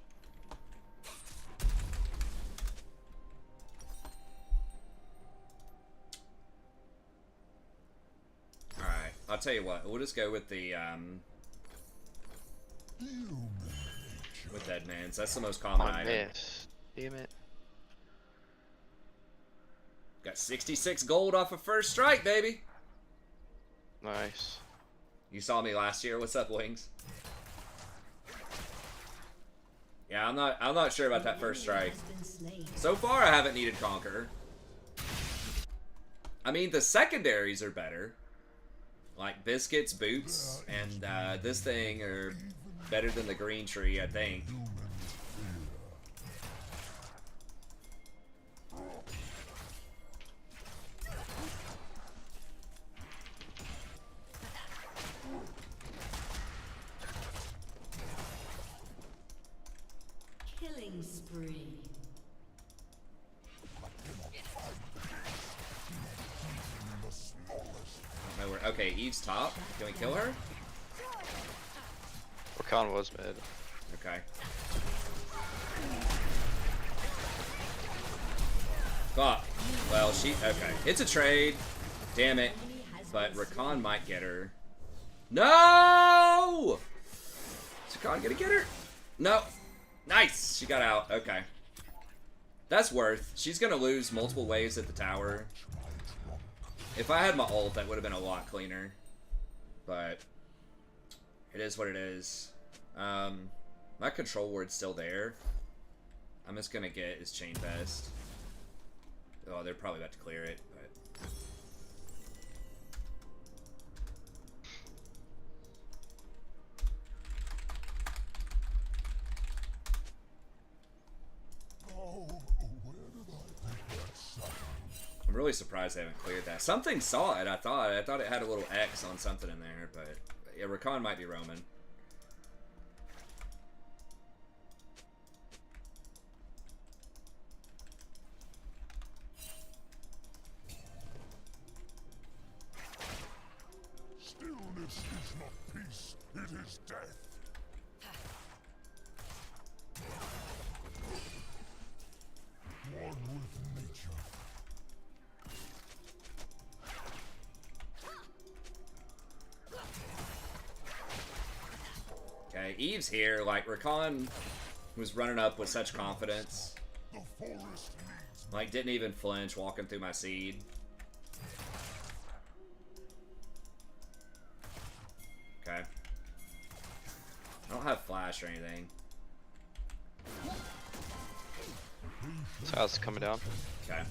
Alright, I'll tell you what. We'll just go with the, with Dead Man's. That's the most common I item. missed. Damn it. Got 66 gold off of first strike, baby. Nice. You saw me last year. What's up, Wings? Yeah, I'm not sure about that first strike. So far, I haven't needed Conquer. I mean, the secondaries are better. Like Biscuits, Boots, and this thing are better than the Green Tree, I think. Killing spree. No, okay, Eve's top. Can we kill her? Rakan was mid. Okay. Fuck. Well, she... Okay. It's a trade. Damn it. But Rakan might get her. No! Is Rakan gonna get her? No. Nice! She got out. Okay. That's worth. She's gonna lose multiple waves at the tower. If I had my ult, that would have been a lot cleaner. But... it is what it is. My control ward's still there. I'm just gonna get his chain vest. Oh, they're probably about to clear it, but... I'm really surprised they haven't cleared that. Something saw it, I thought. I thought it had a little X on something in there, but... yeah, Rakan might be roaming. Stillness is not peace, it is death. One with nature. Okay, Eve's here. Like, Rakan was running up with such confidence. The forest needs Like, didn't even flinch walking through my seed. Okay. I don't have flash or anything. This house is coming down. Okay.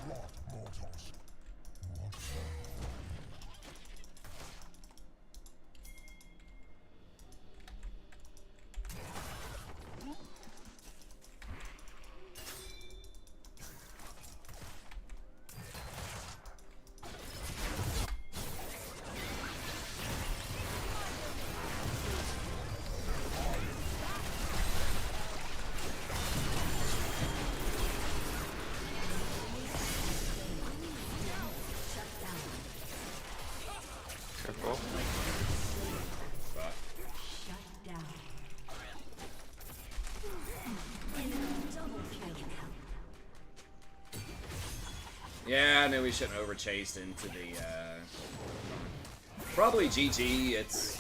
wrought mortals. Careful. Fuck. Shut down. Double kill. Yeah, I knew we shouldn't have overchased into the, probably GG. It's...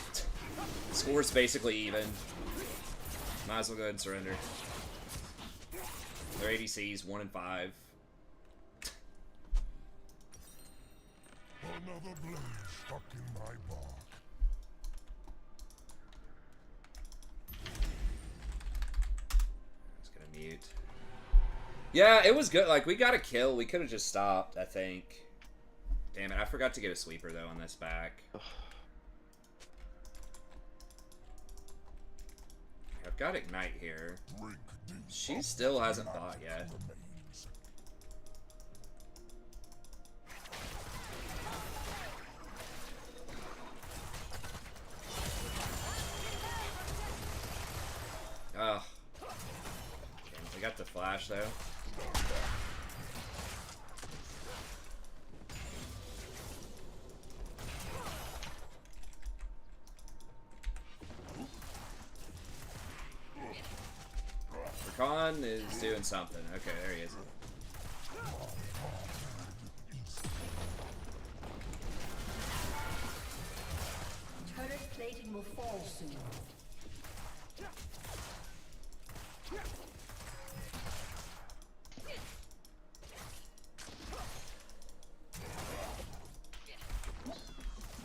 score's basically even. Might as well go ahead and surrender. Their ADC's 1 and 5. Another blade stuck in my bark. Just gonna mute. Yeah, it was good. Like, we got a kill. We could have just stopped, I think. Damn it, I forgot to get a sweeper, though, on this back. I've got Ignite here. Drink deep She of still hasn't magic bought yet. remains. Ugh. Damn, we got the flash, though. Rakan is doing something. Okay, there he is. Turret plating will fall soon.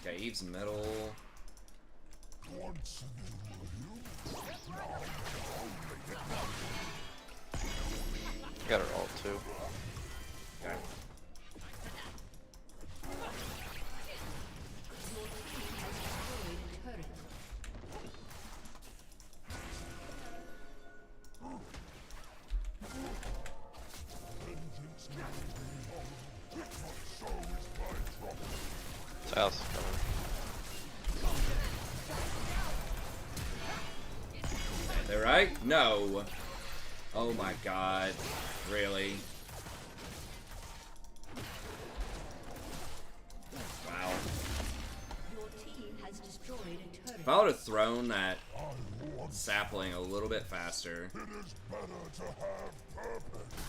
Okay, Eve's middle. Once Got her ult too. Okay. Turret. South coming. They're right? No. Oh my god. Really? Wow. Your team has destroyed a turret. If I would have thrown that sapling a little bit faster. it is better to have purpose.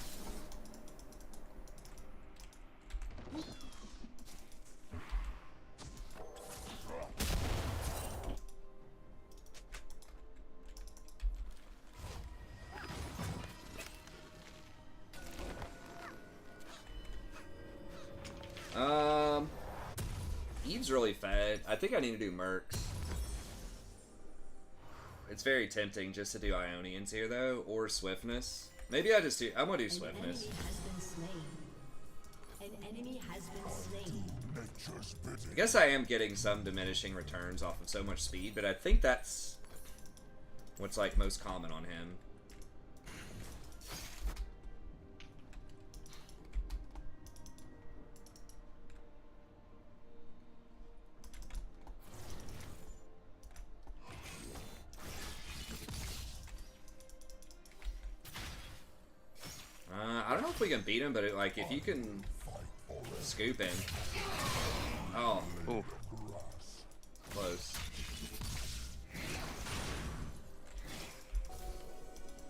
Eve's really fed. I think I need to do Mercs. It's very tempting just to do Ionians here though, or Swiftness. Maybe I just do. I'm gonna do An Swiftness. enemy has been slain. An enemy has been slain. Nature's bidding. I guess I am getting some diminishing returns off of so much speed, but I think that's what's like most common on him. I don't know if we can beat him, but like if you can scoop him. Oh, Ooh. close.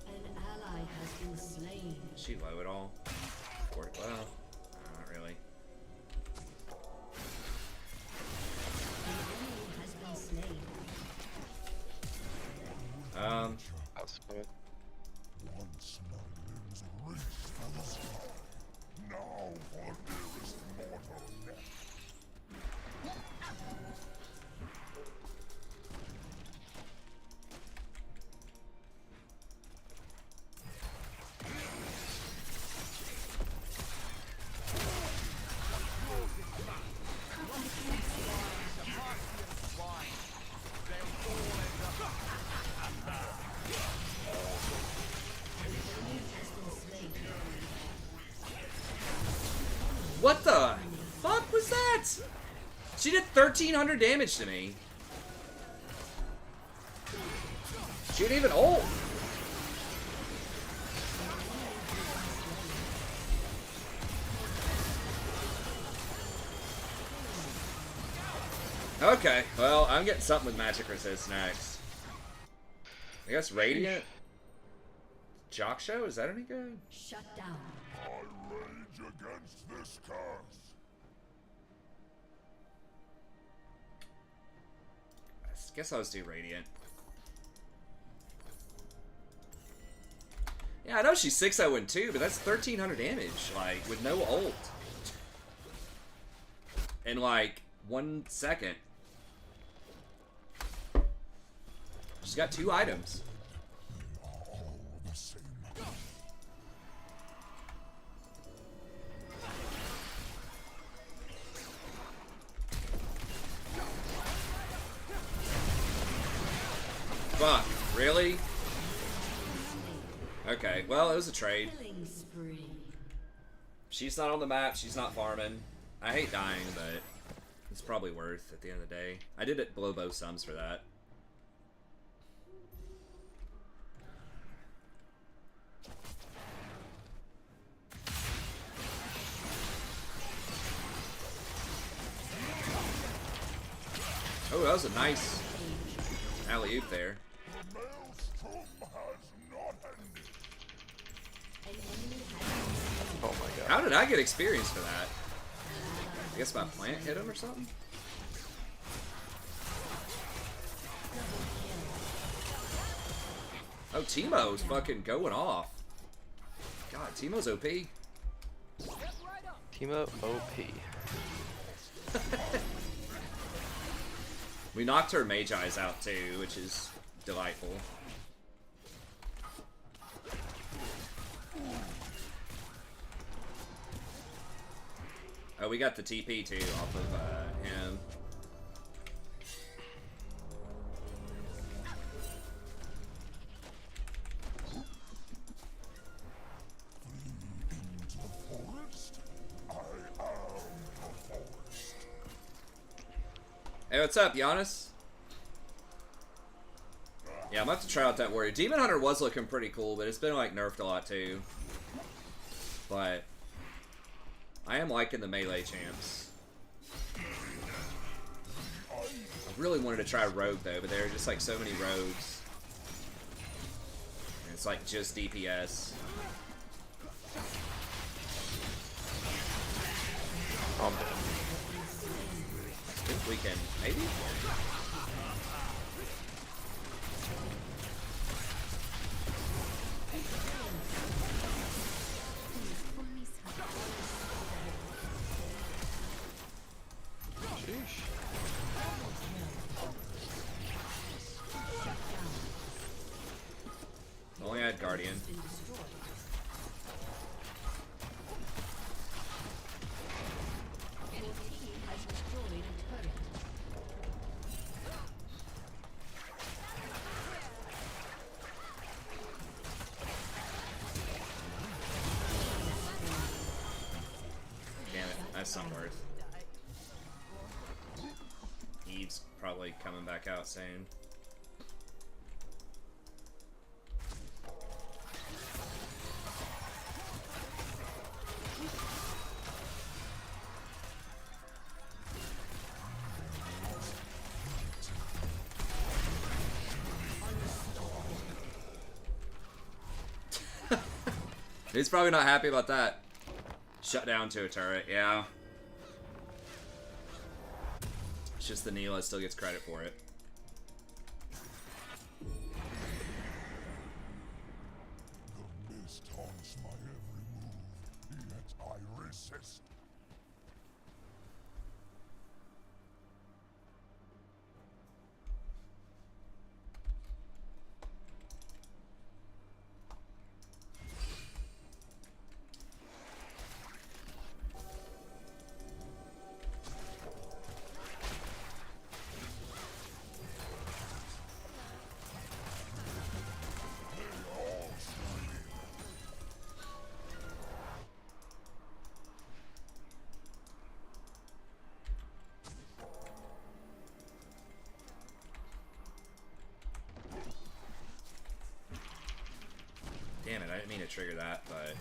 An ally has been slain. Is she low at all? Well, not really. An enemy has been slain. South's coming. Once my limbs reached for the sky. Now for nearest mortal neck. What the fuck was that? She did 1,300 damage to me. She didn't even ult. Okay, well, I'm getting something with magic resist next. I guess Radiant? Jock Show? Is that any good? Shut down. I rage against this curse. I guess I'll just do Radiant. Yeah, I know she's 6-0 2, but that's 1,300 damage, like, with no ult. In, like, 1 second. She's got 2 items. All the same. Fuck, really? Okay, well, it was a trade. Killing spree. She's not on the map, she's not farming. I hate dying, but it's probably worth at the end of the day. I did it below both sums for that. Oh, that was a nice alley-oop there. The maelstrom has not ended. Oh my god. How did I get experience for that? I guess my plant hit him or something? Oh, Teemo's fucking going off. God, Teemo's OP. Teemo OP. We knocked her Mage Eyes out too, which is delightful. Oh, we got the TP too off of him. Into the forest. I am the forest. Hey, what's up, Giannis? Yeah, I'm about to try out that warrior. Demon Hunter was looking pretty cool, but it's been like nerfed a lot too. But I am liking the melee champs. I really wanted to try rogue though, but there are just like so many rogues. And it's like just DPS. Oh, I'm dead. I think we can maybe. Sheesh. Only had Guardian. Damn it, that's not worth. Eve's probably coming back out soon. He's probably not happy about that. Shut down to a turret, yeah. It's just the Neela still gets credit for it. The mist haunts my every move, yet I resist. Damn it, I didn't mean to trigger that, but...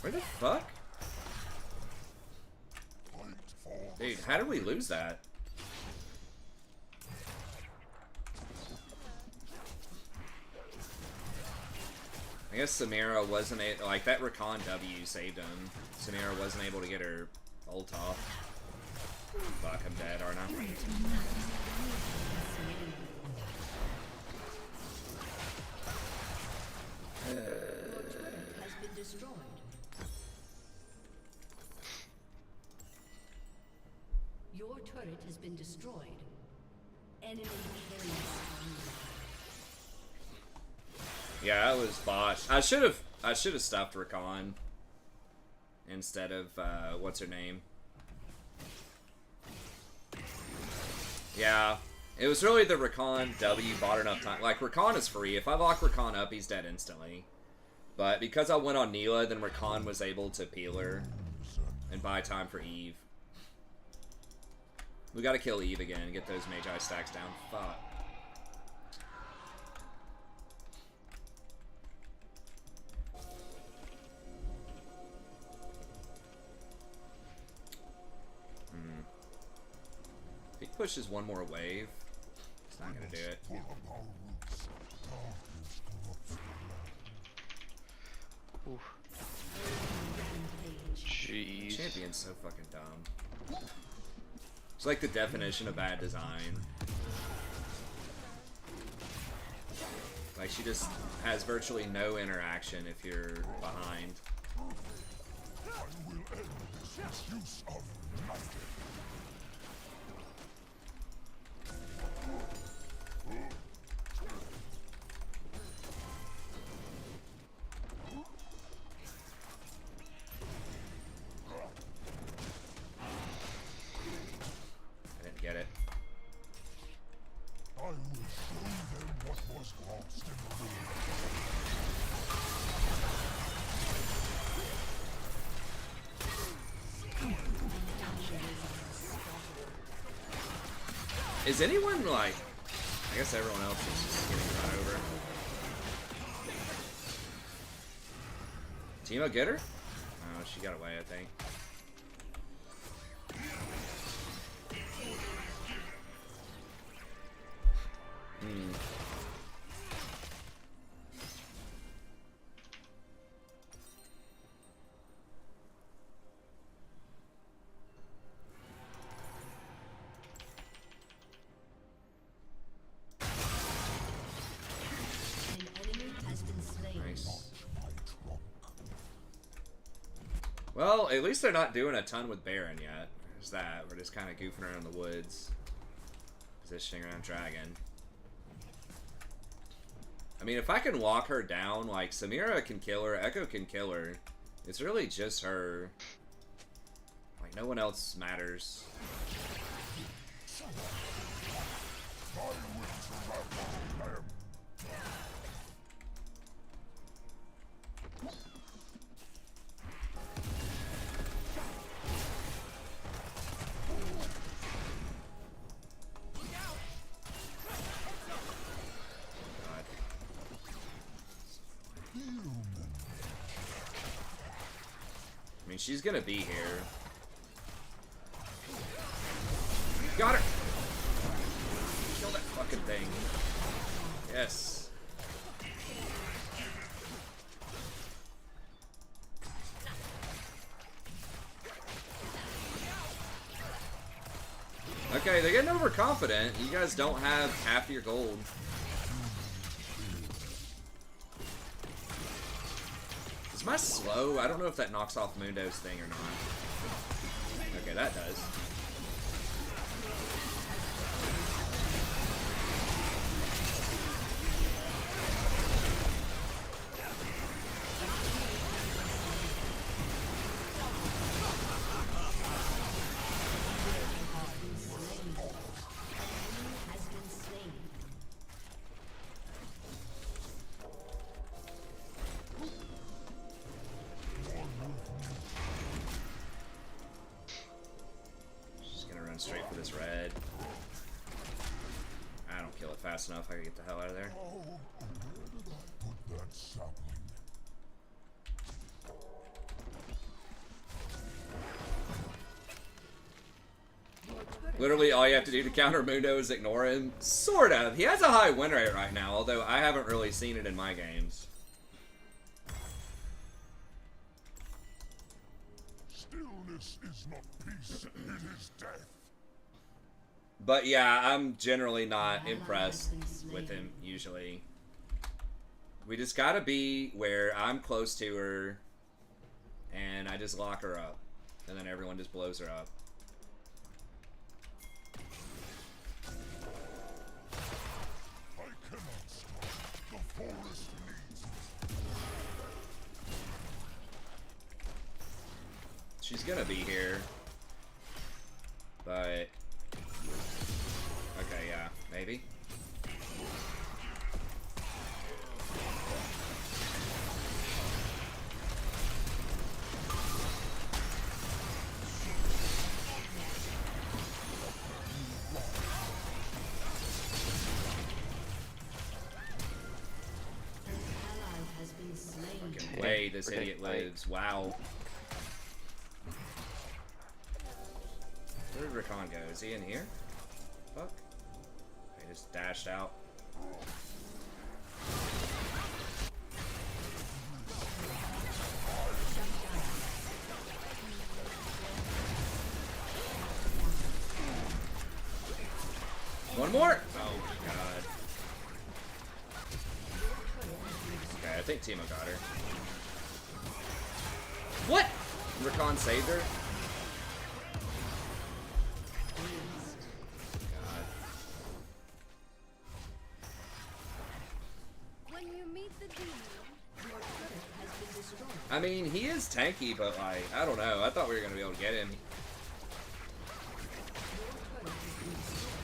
Where the fuck? Dude, how did we lose that? I guess Samira wasn't able, like that Rakan W saved him. Samira wasn't able to get her ult off. Fuck, I'm dead, aren't I? Has been destroyed. Your turret has been destroyed. Enemy killing spree. Yeah, I was botched. I should have stopped Rakan instead of what's her name? Yeah, it was really the Rakan W bought enough time. Like Rakan is free. If I lock Rakan up, he's dead instantly. But because I went on Neela, then Rakan was able to peel her and buy time for Eve. We gotta kill Eve again and get those Magi stacks down. Fuck. If he pushes one more wave, it's not gonna do it. Pull up our roots. Darkness corrupts the land. Jeez. Champion's so fucking dumb. It's like the definition of bad design. Like, she just has virtually no interaction if you're behind. I will end this misuse of magic. I didn't get it. I will show them what was lost in the wilderness. Is anyone like... I guess everyone else is just getting run over. Timo get her? Oh, she got away, I think. An enemy has been slain. Nice. Well, at least they're not doing a ton with Baron yet. There's that. We're just kind of goofing around in the woods. Positioning around Dragon. I mean, if I can walk her down, like, Samira can kill her, Echo can kill her. It's really just her. Like, no one else matters. I will surround them. God. I mean, she's gonna be here. Got her! Kill that fucking thing. Yes. Okay, they're getting overconfident. You guys don't have half your gold. Is my slow? I don't know if that knocks off Mundo's thing or not. Okay, that does. Has been slain. Just gonna run straight for this red. I don't kill it fast enough. I gotta get the hell out of there. Oh, where did I put that sapling? Literally, all you have to do to counter Mundo is ignore him. Sort of. He has a high win rate right now, although I haven't really seen it in my games. Stillness is not peace, it is death. But yeah, I'm generally not impressed with him, usually. We just gotta be where I'm close to her, and I just lock her up. And then everyone just blows her up. I cannot stop. The forest needs me. She's gonna be here. But... okay, yeah, maybe. way this Freaking idiot fight. lives. Wow. Where did Rakan go? Is he in here? Fuck. He just dashed out. One more! Oh my god. Okay, I think Timo got her. What? Rakan saved her? God. When you meet the demon, I mean, he is tanky, but like, I don't know. I thought we were gonna be able to get him.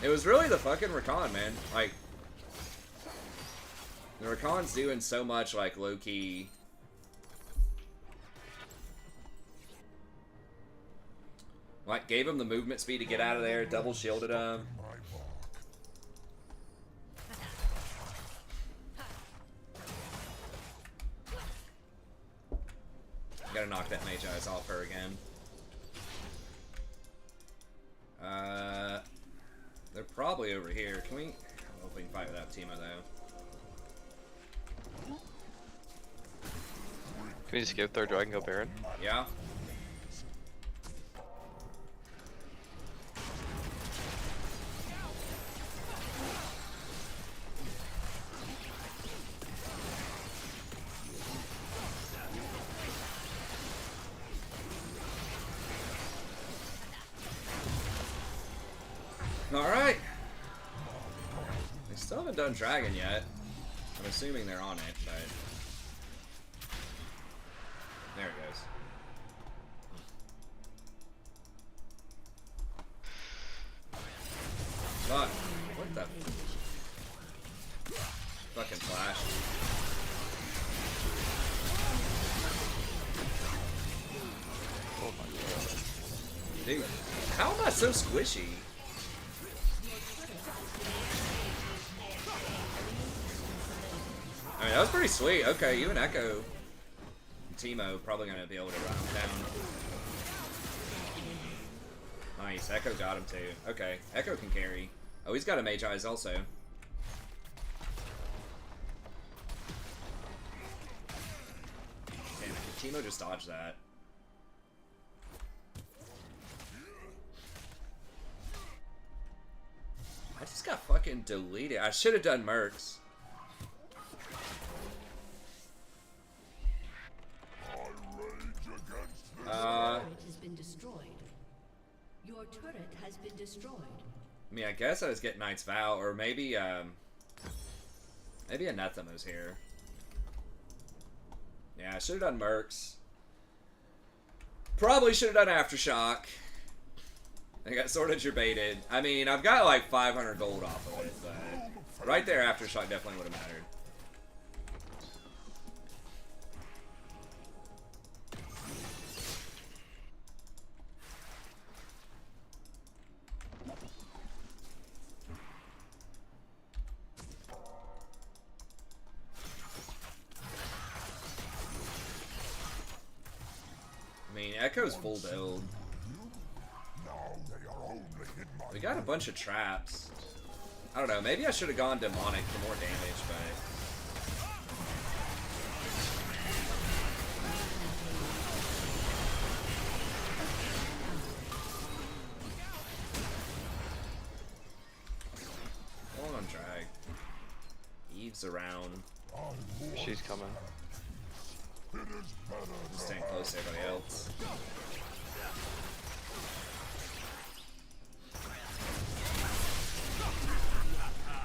It was really the fucking Rakan, man. Like, the Rakan's doing so much, like, low-key. Like, gave him the movement speed to get out of there, double shielded him. My mark. Gotta knock that Mage Eyes off her again. They're probably over here. Can we? I don't know if we can fight without Timo, though. Can we just give third dragon go Baron? Yeah? Alright. They still haven't done Dragon yet. I'm assuming they're on it, but... There it goes. Fuck. What the... Fucking flash. Oh my god. Dude, how am I so squishy? I mean, that was pretty sweet. Okay, even Echo and Timo probably gonna be able to run him down. Nice, Echo got him too. Okay, Echo can carry. Oh, he's got a Mage Eyes also. Damn it, did Timo just dodge that? I just got fucking deleted. I should have done Mercs. I rage against this. turret has been destroyed. Your turret has been destroyed. I mean, I guess I was getting Knight's Vow, or maybe, maybe Anathema's here. Yeah, I should have done Mercs. Probably should have done Aftershock. I got sort of debated. I mean, I've got like 500 gold off of it, but right there, Aftershock definitely would have mattered. I mean, Echo's full build. Now they are only in my We got a bunch of traps. I don't know, maybe I should have gone Demonic for more damage, but... Going on drag. Eve's around. She's coming. Just staying close to everybody else.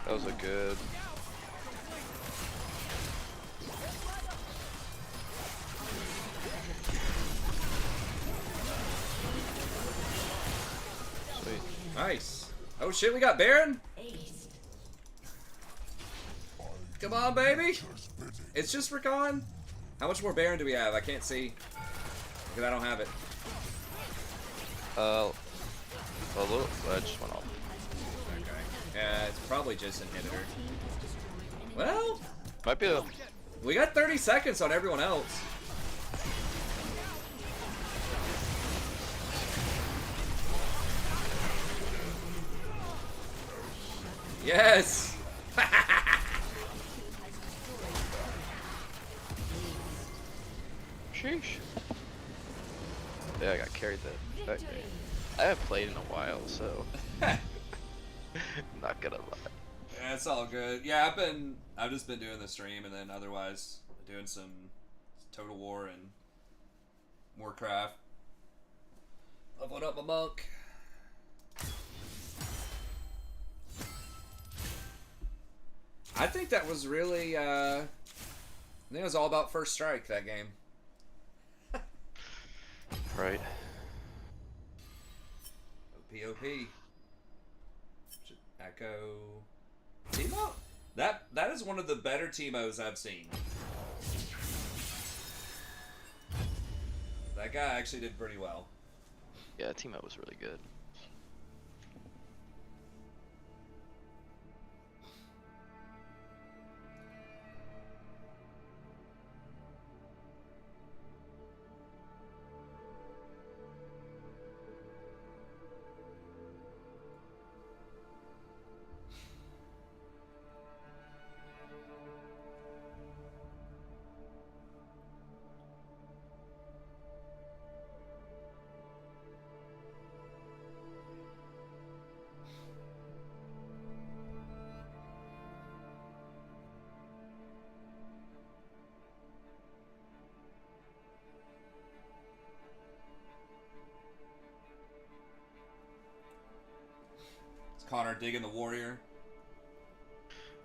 That was a good. Sweet. Nice. Oh shit, we got Baron? Aced. Come on, baby. It's just Rakan. How much more Baron do we have? I can't see. Because I don't have it. A little. I just went off. Okay. Yeah, it's probably just Inhibitor. Well, Might be a. we got 30 seconds on everyone else. Yes! Sheesh. Yeah, I got carried that game. I haven't played in a while, so not gonna lie. Yeah, it's all good. Yeah, I've just been doing the stream and then otherwise doing some Total War and Warcraft. Leveling up a monk. I think that was really I think it was all about first strike, that game. Right. OP. Echo. Teemo? That is one of the better Teemos I've seen. That guy actually did pretty well. Yeah, Teemo was really good. Connor digging the warrior.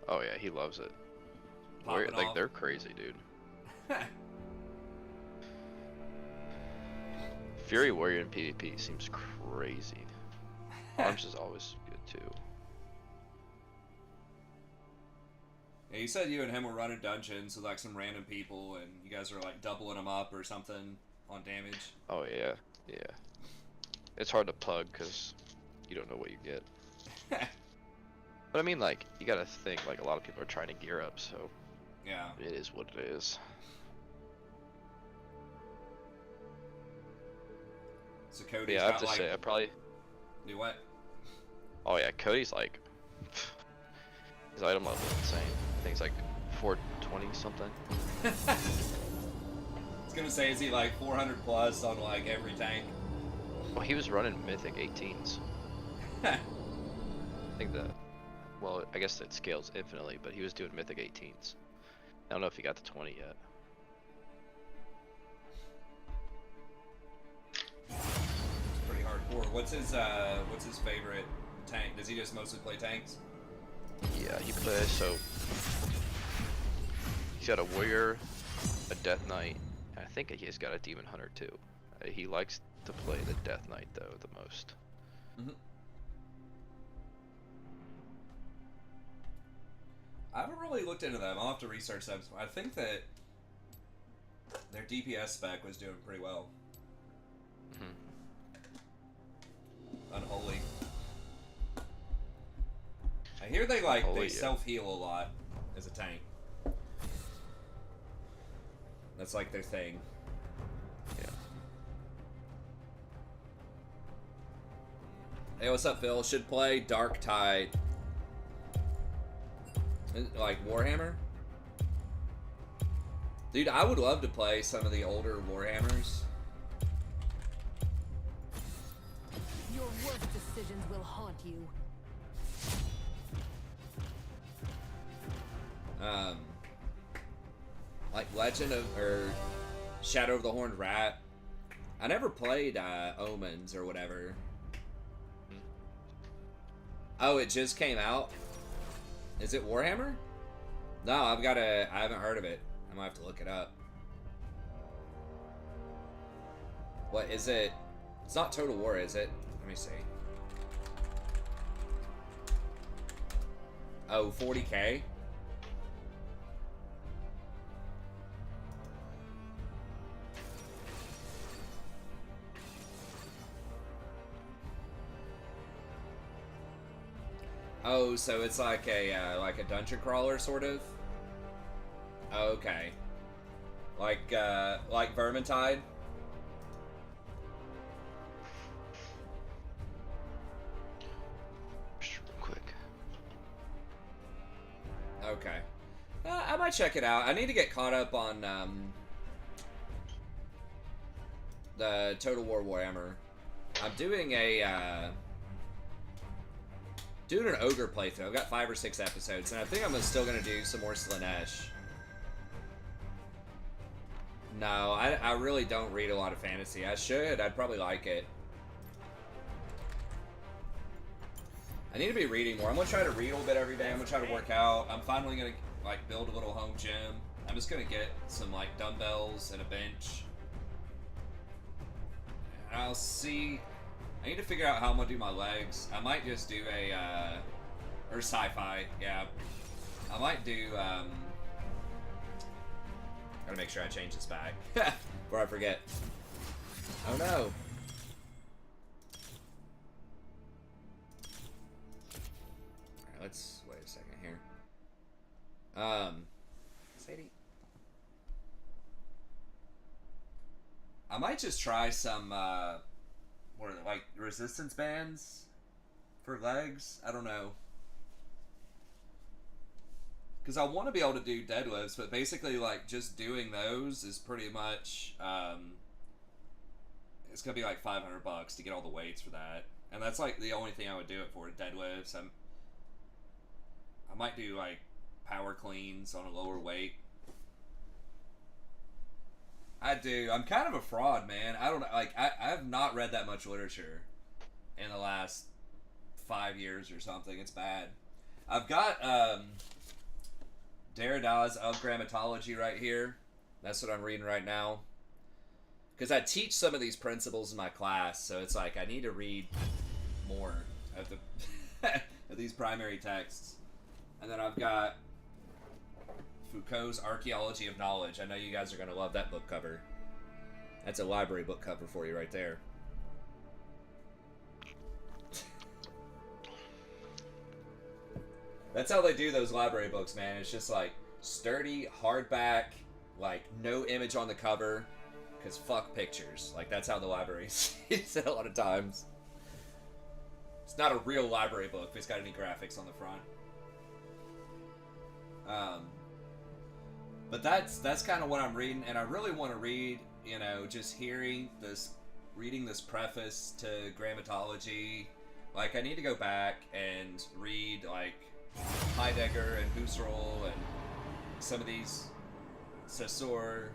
Oh yeah, he loves it. Popping Like off. they're crazy, dude. Fury Warrior in PvP seems crazy. Arms is always good too. Yeah, you said you and him were running dungeons with like some random people, and you guys were like doubling them up or something on damage. Oh yeah, yeah. It's hard to plug because you don't know what you get. But I mean, like, you gotta think, like, a lot of people are trying to gear up, so Yeah. it is what it is. So Cody's But yeah, I have got to like say, I probably. do what? Oh yeah, Cody's like. His item level is insane. I think it's like 420 something. I was gonna say, is he like 400 plus on like every tank? Well, he was running Mythic 18s. I think that. Well, I guess it scales infinitely, but he was doing Mythic 18s. I don't know if he got to 20 yet. It's pretty hardcore. What's his favorite tank? Does he just mostly play tanks? Yeah, he plays, so he's got a warrior, a death knight, and I think he's got a demon hunter too. He likes to play the death knight though the most. Mm-hmm. I haven't really looked into them. I'll have to research them. I think that their DPS spec was doing pretty well. Mm-hmm. Unholy. I hear they like Unholy, they yeah. self-heal a lot as a tank. That's like their thing. Yeah. Hey, what's up, Phil? Should play Dark Tide. Like Warhammer? Dude, I would love to play some of the older Warhammers. Your worst decisions will haunt you. Like Legend of, or Shadow of the Horned Rat. I never played Omens or whatever. Oh, it just came out? Is it Warhammer? No, I haven't heard of it. I'm gonna have to look it up. What is it? It's not Total War, is it? Let me see. Oh, 40K? Oh, so it's like a dungeon crawler sort of. Oh, okay. Like Vermintide. Just real quick. Okay. I might check it out. I need to get caught up on the Total War Warhammer. I'm doing an ogre playthrough. I've got 5 or 6 episodes, and I think I'm still gonna do some more Slanesh. No, I really don't read a lot of fantasy. I should. I'd probably like it. I need to be reading more. I'm gonna try to read a little bit every day. I'm gonna try to work out. I'm finally gonna like build a little home gym. I'm just gonna get some like dumbbells and a bench. And I'll see. I need to figure out how I'm gonna do my legs. I might just do a or sci-fi. Yeah, I might do. Gotta make sure I change this back before I forget. Oh no. Let's wait a second here. Sadie, I might just try some what are they, like resistance bands for legs. I don't know, because I want to be able to do deadlifts, but basically like just doing those is pretty much it's gonna be like $500 to get all the weights for that, and that's like the only thing I would do it for, deadlifts. I might do like power cleans on a lower weight. I'm kind of a fraud, man. I don't know. Like, I have not read that much literature in the last 5 years or something. It's bad. I've got Derrida's Of Grammatology right here. That's what I'm reading right now. Because I teach some of these principles in my class, so it's like I need to read more of the of these primary texts. And then I've got Foucault's Archaeology of Knowledge. I know you guys are going to love that book cover. That's a library book cover for you right there. That's how they do those library books, man. It's just like sturdy, hardback, like no image on the cover, because fuck pictures. Like that's how the libraries use it a lot of times. It's not a real library book if it's got any graphics on the front. But that's kind of what I'm reading, and I really want to read, you know, just reading this preface to Grammatology. Like, I need to go back and read, like, Heidegger and Husserl and some of these, Saussure.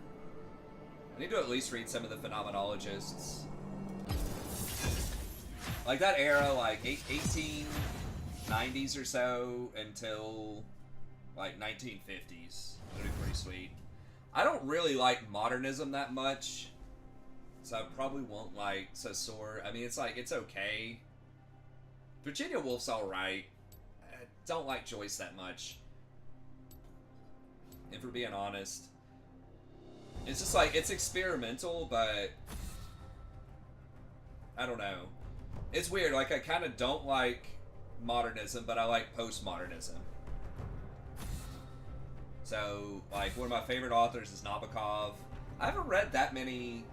I need to at least read some of the phenomenologists. Like, that era, like, 1890s or so until, like, 1950s. That'd be pretty sweet. I don't really like modernism that much, so I probably won't like Saussure. I mean, it's like, it's okay. Virginia Woolf's alright. I don't like Joyce that much. And for being honest, it's just like, it's experimental, but I don't know. It's weird, like, I kind of don't like modernism, but I like postmodernism. So, like, one of my favorite authors is Nabokov. I haven't read that many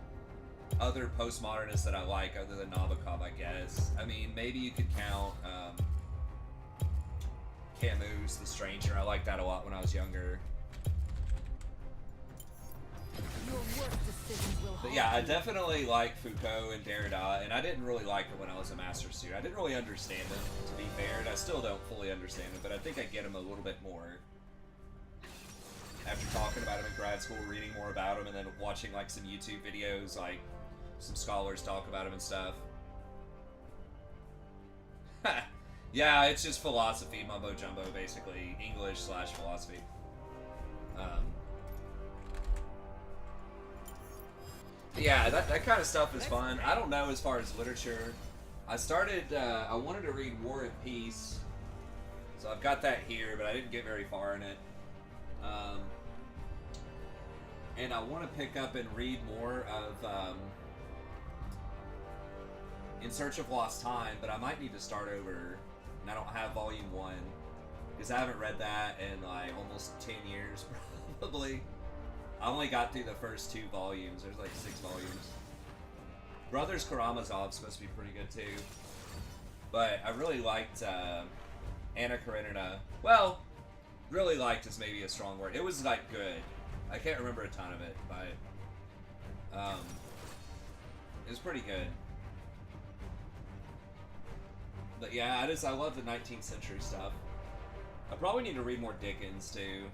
other postmodernists that I like other than Nabokov, I guess. I mean, maybe you could count Camus' The Stranger. I liked that a lot when I was younger. Your worst decisions will But yeah, I definitely like Foucault and Derrida, and I didn't really like them when I was a master's student. I didn't really understand them, to be fair, and I still don't fully understand them, but I think I get them a little bit more after talking about them in grad school, reading more about them, and then watching like some YouTube videos, like some scholars talk about them and stuff. Yeah, it's just philosophy mumbo jumbo, basically English/philosophy. Yeah, that kind of stuff is fun. I don't know as far as literature. I wanted to read War and Peace, so I've got that here, but I didn't get very far in it. And I want to pick up and read more of In Search of Lost Time, but I might need to start over, and I don't have volume 1, because I haven't read that in like almost 10 years, probably. I only got through the first 2 volumes. There's like 6 volumes. Brothers Karamazov's supposed to be pretty good too. But I really liked Anna Karenina. Well, Really liked is maybe a strong word. It was like good. I can't remember a ton of it, but it was pretty good. But yeah, I love the 19th century stuff. I probably need to read more Dickens too.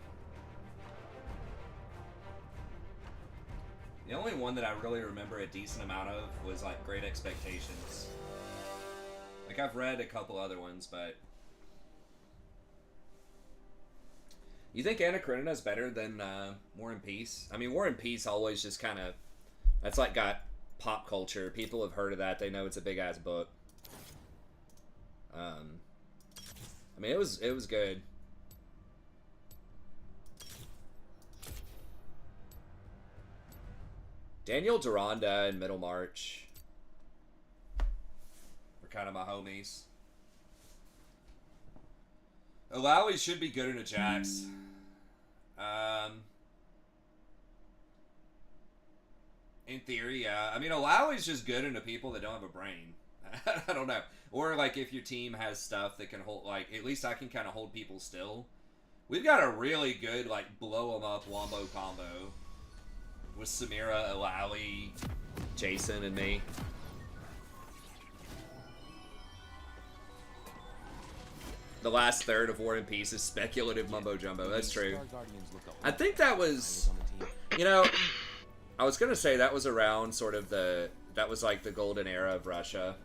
The only one that I really remember a decent amount of was like Great Expectations. Like I've read a couple other ones, but you think Anna Karenina is better than War and Peace? I mean, War and Peace always just kind of, that's like got pop culture. People have heard of that. They know it's a big ass book. I mean, it was good. Daniel Deronda and Middlemarch are kind of my homies. Alawi should be good in a Jax. In theory, yeah. I mean, Alawi's just good into people that don't have a brain. I don't know. Or, like, if your team has stuff that can hold, like, at least I can kind of hold people still. We've got a really good, like, blow them up wombo combo with Samira, Alawi, Jason, and me. The last third of War and Peace is speculative mumbo jumbo. That's true. I think that was, you know, I was gonna say that was around sort of that was like the golden era of Russia.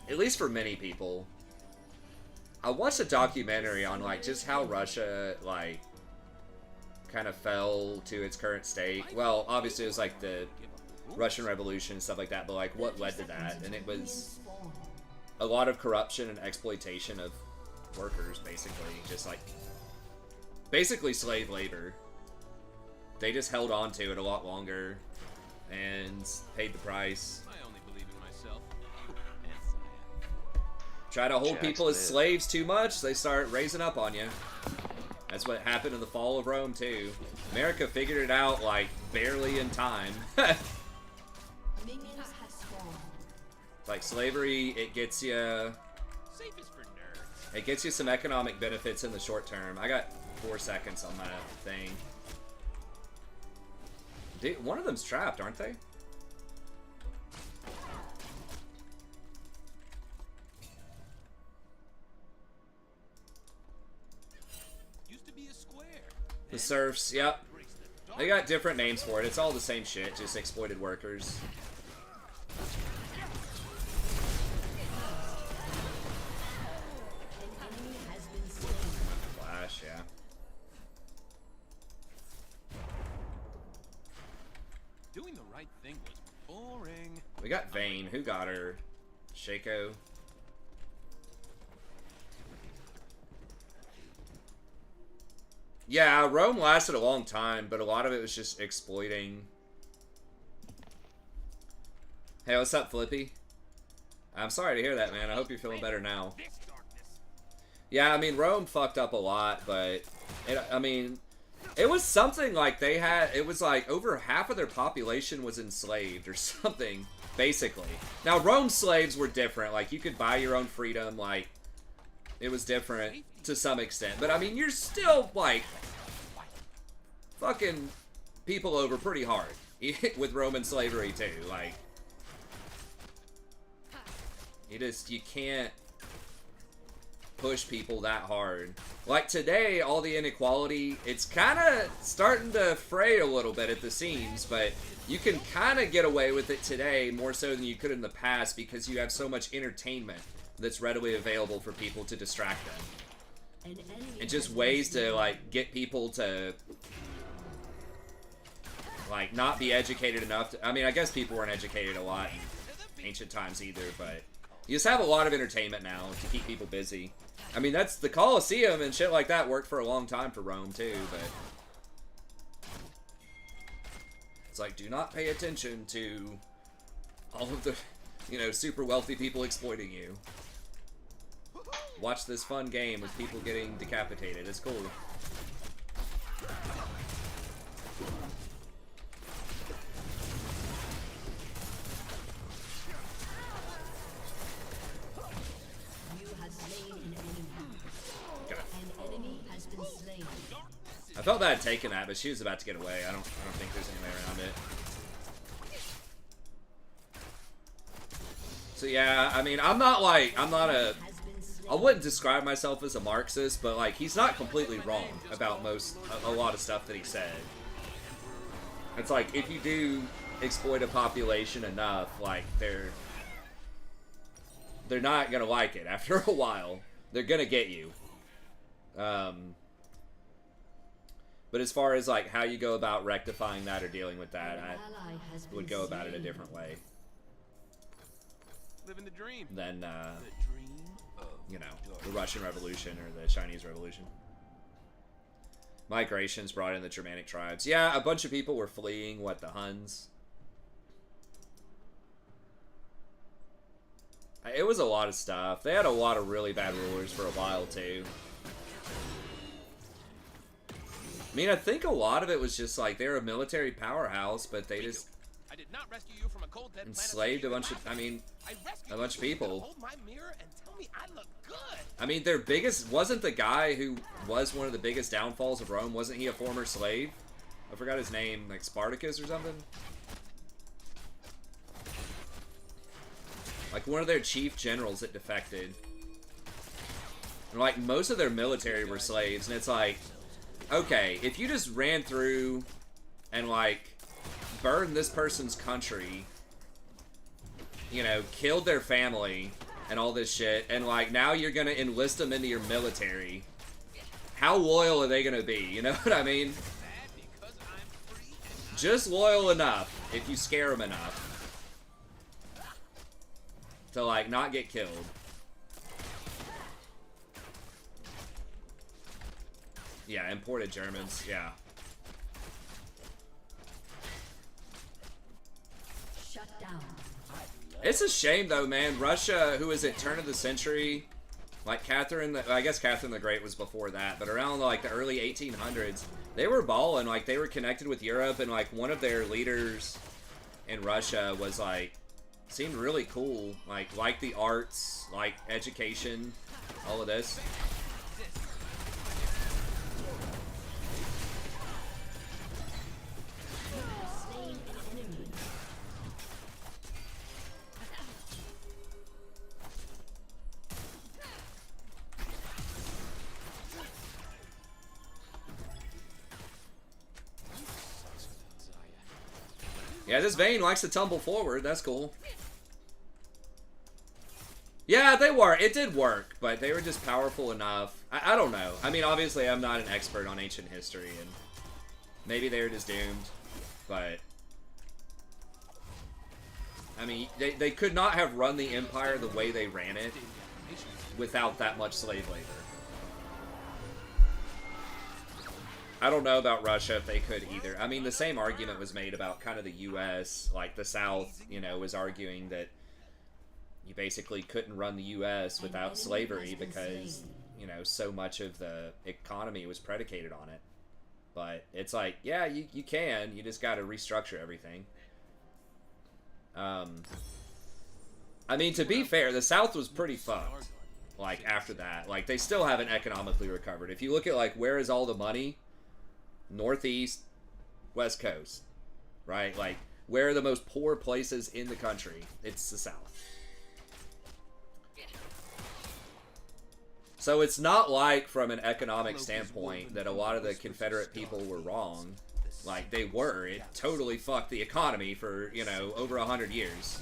At least for many people. I watched a documentary on like just how Russia like kind of fell to its current state. Well, obviously it was like the Russian Revolution and stuff like that, but like what led to that? And it was a lot of corruption and exploitation of workers, basically. Just like basically slave labor. They just held on to it a lot longer and paid the price. I only believe in myself. Try to hold people as slaves too much, they start raising up on you. That's what happened in the fall of Rome too. America figured it out like barely in time. Like slavery, it gets you. Safe is for nerds. It gets you some economic benefits in the short term. I got 4 seconds on that thing. Dude, one of them's trapped, aren't they? Used to be a square. The serfs, yep. They got different names for it. It's all the same shit, just exploited workers. Flash, yeah. Doing the right thing was boring. We got Vayne. Who got her? Shaco. Yeah, Rome lasted a long time, but a lot of it was just exploiting. Hey, what's up, Flippy? I'm sorry to hear that, man. I hope you're feeling better now. Yeah, I mean, Rome fucked up a lot, but I mean, it was something like they had, it was like over half of their population was enslaved or something, basically. Now, Rome's slaves were different. Like, you could buy your own freedom, like, it was different to some extent. But, I mean, you're still, like, fucking people over pretty hard with Roman slavery, too. Like, you can't push people that hard. Like today, all the inequality, it's kind of starting to fray a little bit at the seams, but you can kind of get away with it today more so than you could in the past because you have so much entertainment that's readily available for people to distract them. And just ways to, like, get people to, like, not be educated enough to, I mean, I guess people weren't educated a lot in ancient times either, but you just have a lot of entertainment now to keep people busy. I mean, that's the Colosseum and shit like that worked for a long time for Rome too, but it's like, do not pay attention to all of the, you know, super wealthy people exploiting you. Watch this fun game with people getting decapitated. It's cool. felt bad taking that, but she was about to get away. I don't think there's any way around it. So yeah, I mean, I wouldn't describe myself as a Marxist, but like he's not completely wrong about a lot of stuff that he said. It's like if you do exploit a population enough, like they're not gonna like it after a while. They're gonna get you. But as far as like how you go about rectifying that or dealing with that, I would go about it a different way Living the dream. than The dream of you know, the Russian Revolution or the Chinese Revolution. Migrations brought in the Germanic tribes. Yeah, a bunch of people were fleeing, what, the Huns? It was a lot of stuff. They had a lot of really bad rulers for a while, too. I mean, I think a lot of it was just like, they were a military powerhouse, but they just I did not rescue you from a cold dead enslaved a bunch of, I mean, a bunch of people. Hold my mirror and tell me I look good. I mean, their biggest, wasn't the guy who was one of the biggest downfalls of Rome, wasn't he a former slave? I forgot his name, like Spartacus or something? Like one of their chief generals that defected. And like most of their military were slaves, and it's like, okay, if you just ran through and like burned this person's country, you know, killed their family and all this shit, and like now you're gonna enlist them into your military, how loyal are they gonna be? You know what I mean? Just loyal enough if you scare them enough to like not get killed. Yeah, imported Germans, yeah. Shut down. It's a shame though, man. Russia, who was at turn of the century, like I guess Catherine the Great was before that, but around like the early 1800s, they were balling. Like they were connected with Europe, and like one of their leaders in Russia was like, seemed really cool. Like the arts, like education, all of this. Yeah, this vein likes to tumble forward. That's cool. Yeah, they were. It did work, but they were just powerful enough. I don't know. I mean, obviously, I'm not an expert on ancient history, and maybe they were just doomed, but I mean, they could not have run the empire the way they ran it without that much slave labor. I don't know about Russia if they could either. I mean, the same argument was made about kind of the U.S. Like, the South, you know, was arguing that you basically couldn't run the U.S. without slavery because, you know, so much of the economy was predicated on it. But it's like, yeah, you can. You just got to restructure everything. I mean, to be fair, the South was pretty fucked, like, after that. Like, they still haven't economically recovered. If you look at, like, where is all the money? Northeast, West Coast, right? Like, where are the most poor places in the country? It's the South. So it's not like, from an economic standpoint, that a lot of the Confederate people were wrong. Like, they were. It totally fucked the economy for, you know, over 100 years.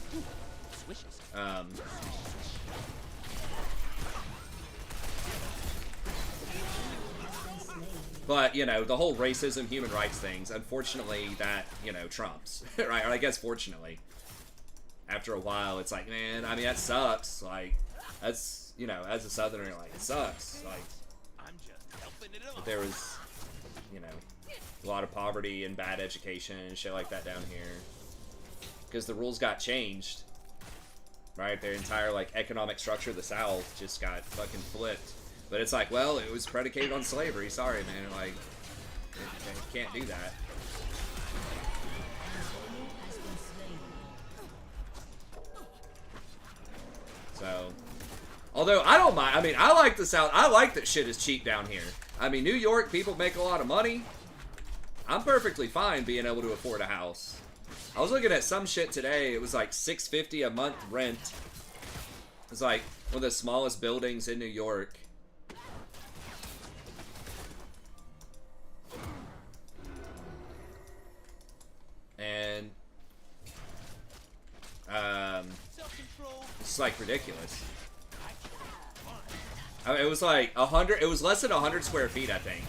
But, you know, the whole racism, human rights things, unfortunately, that, you know, trumps. Right? Or I guess fortunately. After a while, it's like, man, I mean, that sucks. Like, that's, you know, as a Southerner, like, it sucks. Like, there was, you know, a lot of poverty and bad education and shit like that down here. Because the rules got changed. Right? Their entire, like, economic structure of the South just got fucking flipped. But it's like, well, it was predicated on slavery. Sorry, man. Like, you can't do that. So, although I don't mind. I mean, I like the South. I like that shit is cheap down here. I mean, New York, people make a lot of money. I'm perfectly fine being able to afford a house. I was looking at some shit today. It was like $650 a month rent. It's like one of the smallest buildings in New York. And it's like ridiculous. I mean, it was like 100. It was less than 100 square feet, I think.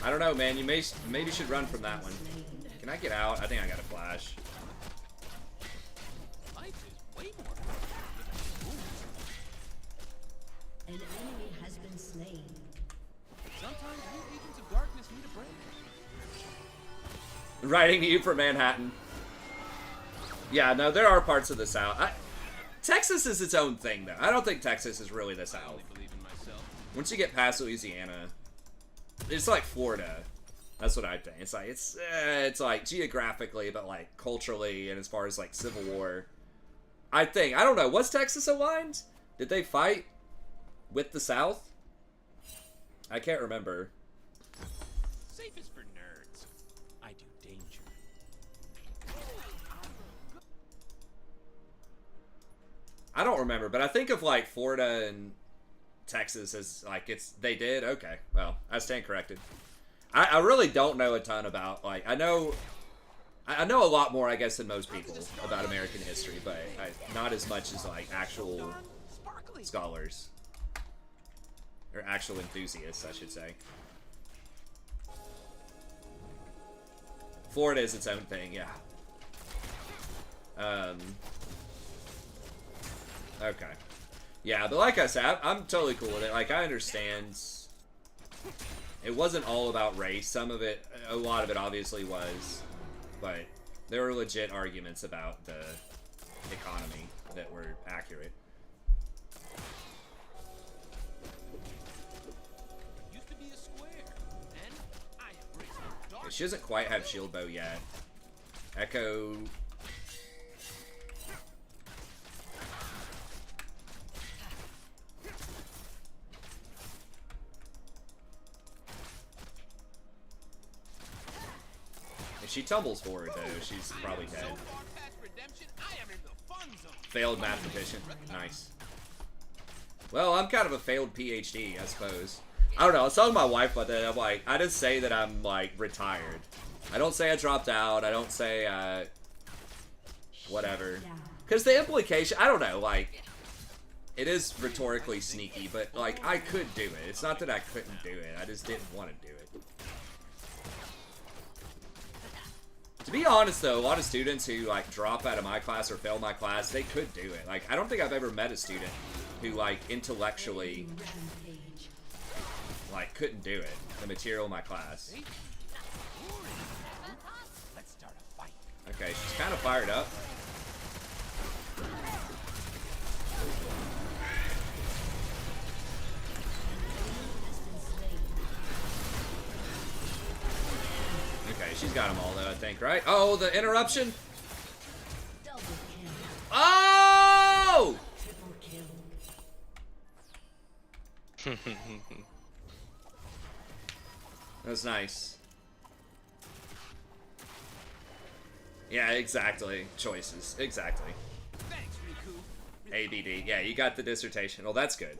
I don't know, man. You maybe should run from that one. Can I get out? I think I got a flash. Life is way more An enemy has been slain. Sometimes we agents of darkness need a break. Writing to you from Manhattan. Yeah, no, there are parts of the South. Texas is its own thing, though. I don't think Texas is really the I South. only believe in myself. Once you get past Louisiana, it's like Florida. That's what I think. It's like geographically, but like culturally, and as far as like Civil War, I think. I don't know. Was Texas aligned? Did they fight with the South? I can't remember. Safe is for nerds. I do danger. I don't remember, but I think of like Florida and Texas as like they did. Okay, well, I stand corrected. I really don't know a ton about, like, I know a lot more, I guess, than most people about American history, but not as much as like actual scholars or actual enthusiasts, I should say. Florida is its own thing, yeah. Okay. Yeah, but like I said, I'm totally cool with it. Like, I understand it wasn't all about race. Some of it, a lot of it obviously was, but there were legit arguments about the economy that were accurate. Used to be a square. Then I embraced the dark. She doesn't quite have shield bow yet. Echo. If she tumbles forward, though, she's probably dead. So far past redemption, I am in the fun zone. Failed mathematician. Nice. Well, I'm kind of a failed PhD, I suppose. I don't know. I was telling my wife about that. I'm like, I just say that I'm, like, retired. I don't say I dropped out. I don't say, whatever. Because the implication, I don't know, like, it is rhetorically sneaky, but, like, I could do it. It's not that I couldn't do it. I just didn't want to do it. To be honest, though, a lot of students who, like, drop out of my class or fail my class, they could do it. Like, I don't think I've ever met a student who, like, intellectually, like, couldn't do it. The material in my class. Let's start a fight. Okay, she's kind of fired up. Okay, she's got them all, though, I think, right? Oh, the interruption! Double kill. Oh! Triple kill. That was nice. Yeah, exactly. Choices. Exactly. Thanks, Riku. ADD. Yeah, you got the dissertation. Well, that's good.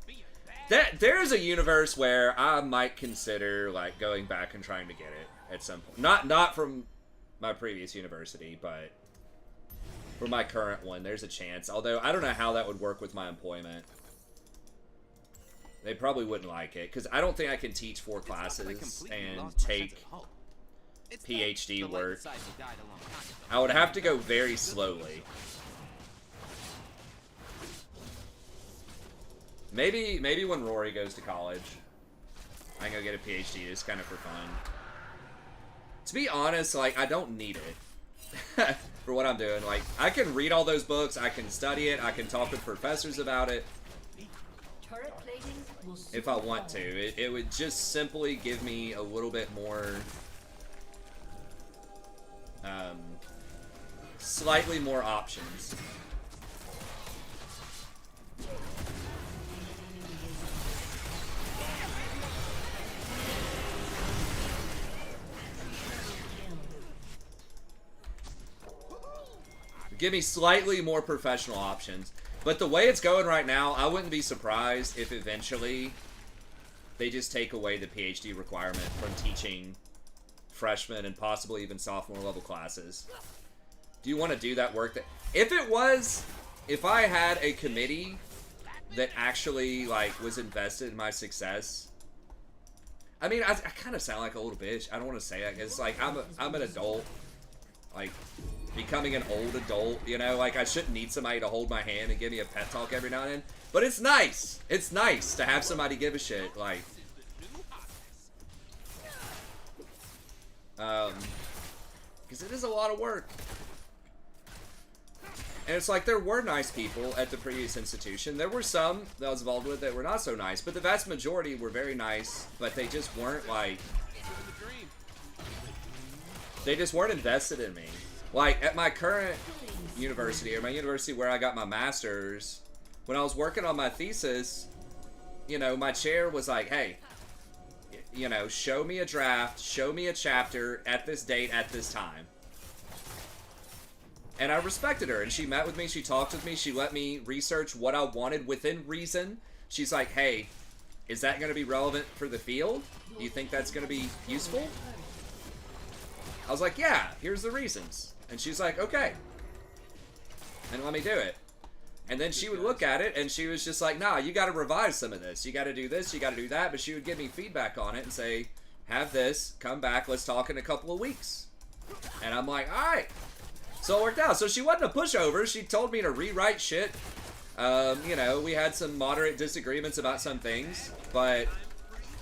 Be a bad There's a universe where I might consider, like, going back and trying to get it at some point. Not from my previous university, but for my current one, there's a chance. Although, I don't know how that would work with my employment. They probably wouldn't like it, because I don't think I can teach 4 classes and take PhD work. I would have to go very slowly. Maybe when Rory goes to college, I can go get a PhD just kind of for fun. To be honest, like, I don't need it for what I'm doing. Like, I can read all those books, I can study it, I can talk with professors about it. Turret plating will If I want to. It would just simply give me a little bit more, slightly more options. Give me slightly more professional options. But the way it's going right now, I wouldn't be surprised if eventually they just take away the PhD requirement from teaching freshman and possibly even sophomore level classes. Do you want to do that work? If I had a committee that actually like was invested in my success. I mean, I kind of sound like a little bitch. I don't want to say it. It's like I'm an adult, like becoming an old adult. You know, like I shouldn't need somebody to hold my hand and give me a pep talk every now and then. But it's nice. It's nice to have somebody give a shit. Like, because it is a lot of work. And it's like, there were nice people at the previous institution. There were some that I was involved with that were not so nice, but the vast majority were very nice, but they just weren't like, they just weren't invested in me. Like, at my current university, or my university where I got my master's, when I was working on my thesis, you know, my chair was like, hey, you know, show me a draft, show me a chapter at this date, at this time. And I respected her, and she met with me, she talked with me, she let me research what I wanted within reason. She's like, hey, is that going to be relevant for the field? Do you think that's going to be useful? I was like, yeah, here's the reasons. And she's like, okay. And let me do it. And then she would look at it, and she was just like, nah, you got to revise some of this. You got to do this, you got to do that. But she would give me feedback on it and say, have this, come back, let's talk in a couple of weeks. And I'm like, all right. So it worked out. So she wasn't a pushover. She told me to rewrite shit. You know, we had some moderate disagreements about some things, but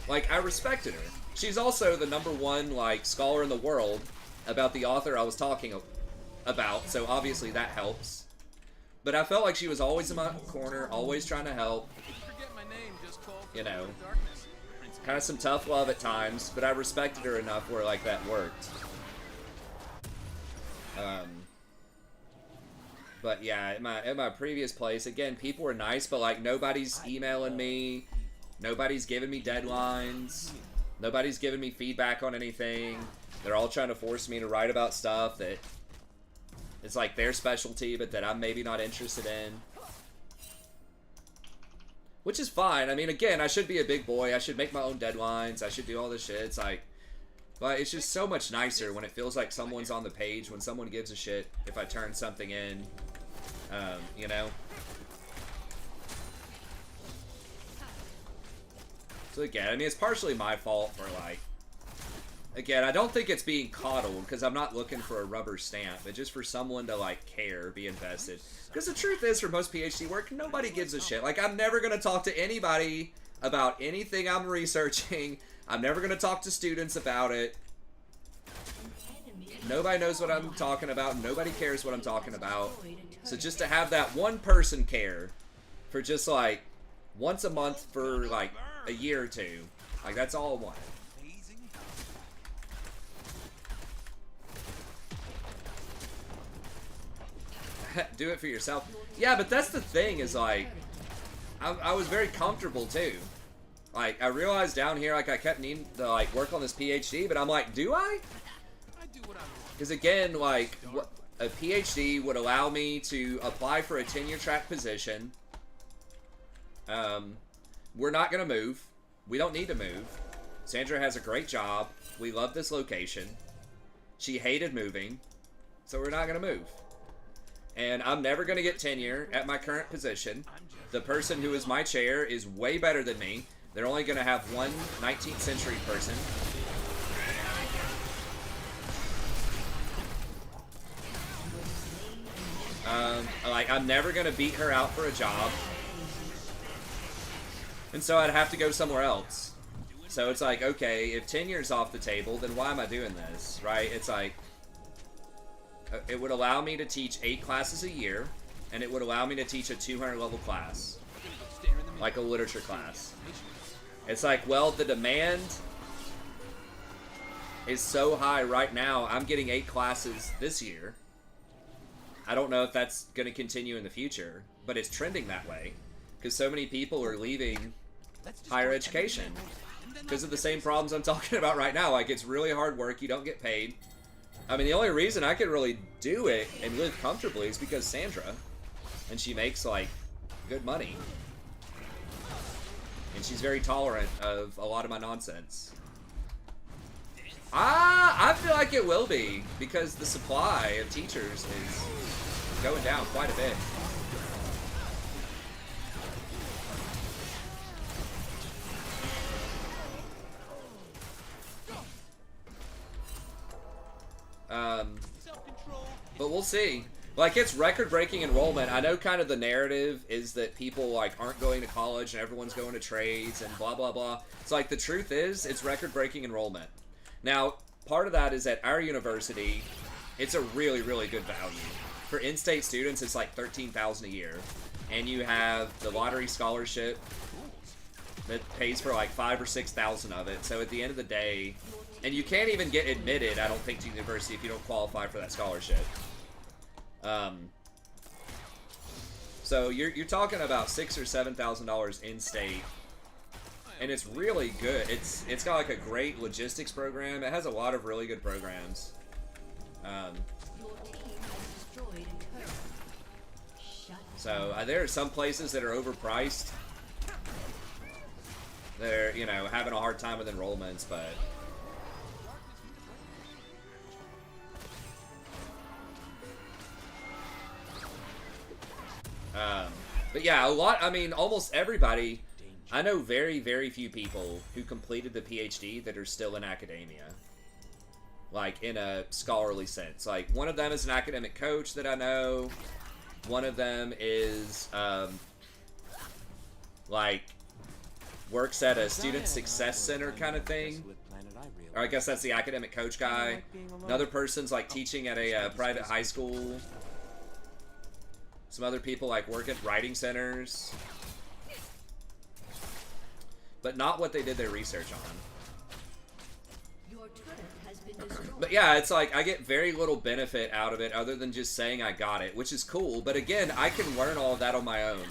like I respected her. She's also the #1 like scholar in the world about the author I was talking about, so obviously that helps. But I felt like she was always in my corner, always trying to help. You know, kind of some tough love at times, but I respected her enough where like that worked. But yeah, at my previous place, again, people were nice, but like nobody's emailing me, nobody's giving me deadlines, nobody's giving me feedback on anything. They're all trying to force me to write about stuff that it's like their specialty, but that I'm maybe not interested in. Which is fine. I mean, again, I should be a big boy. I should make my own deadlines. I should do all this shit. It's like, but it's just so much nicer when it feels like someone's on the page, when someone gives a shit if I turn something in, you know? So again, I mean, it's partially my fault for like, again, I don't think it's being coddled because I'm not looking for a rubber stamp, but just for someone to like care, be invested. Because the truth is, for most PhD work, nobody gives a shit. Like, I'm never going to talk to anybody about anything I'm researching. I'm never going to talk to students about it. Nobody knows what I'm talking about. Nobody cares what I'm talking about. So just to have that one person care for just like once a month for like a year or two, like that's all I wanted. Do it for yourself. Yeah, but that's the thing is like, I was very comfortable too. Like, I realized down here, like, I kept needing to, like, work on this PhD, but I'm like, do I? Because, again, like, a PhD would allow me to apply for a tenure track position. We're not going to move. We don't need to move. Sandra has a great job. We love this location. She hated moving, so we're not going to move. And I'm never going to get tenure at my current position. The person who is my chair is way better than me. They're only going to have one 19th century person. Like, I'm never going to beat her out for a job. And so I'd have to go somewhere else. So it's like, okay, if tenure's off the table, then why am I doing this, right? It's like, it would allow me to teach 8 classes a year, and it would allow me to teach a 200 level class. Like a literature class. It's like, well, the demand is so high right now. I'm getting 8 classes this year. I don't know if that's going to continue in the future, but it's trending that way. Because so many people are leaving higher education. Because of the same problems I'm talking about right now. Like, it's really hard work. You don't get paid. I mean, the only reason I could really do it and live comfortably is because Sandra. And she makes, like, good money. And she's very tolerant of a lot of my nonsense. I feel like it will be, because the supply of teachers is going down quite a bit. But we'll see. Like, it's record-breaking enrollment. I know kind of the narrative is that people, like, aren't going to college and everyone's going to trades and blah, blah, blah. It's like, the truth is, it's record-breaking enrollment. Now, part of that is at our university, it's a really, really good value. For in-state students, it's like $13,000 a year. And you have the lottery scholarship that pays for like $5,000 or $6,000 of it. So at the end of the day, and you can't even get admitted, I don't think, to university if you don't qualify for that scholarship. So you're talking about $6,000 or $7,000 in state, and it's really good. It's got like a great logistics program. It has a lot of really good programs. Your team has destroyed a turret. Shut So there are some places that are overpriced. They're, you know, having a hard time with enrollments, but yeah, a lot, I mean, almost everybody, I know very, very few people who completed the PhD that are still in academia. Like, in a scholarly sense. Like, one of them is an academic coach that I know. One of them is, like, works at a student success center kind of thing. Or I guess that's the academic coach guy. Another person's, like, teaching at a private high school. Some other people, like, work at writing centers. But not what they did their research on. Your turret has been destroyed. But yeah, it's like, I get very little benefit out of it other than just saying I got it, which is cool. But again, I can learn all of that on my own.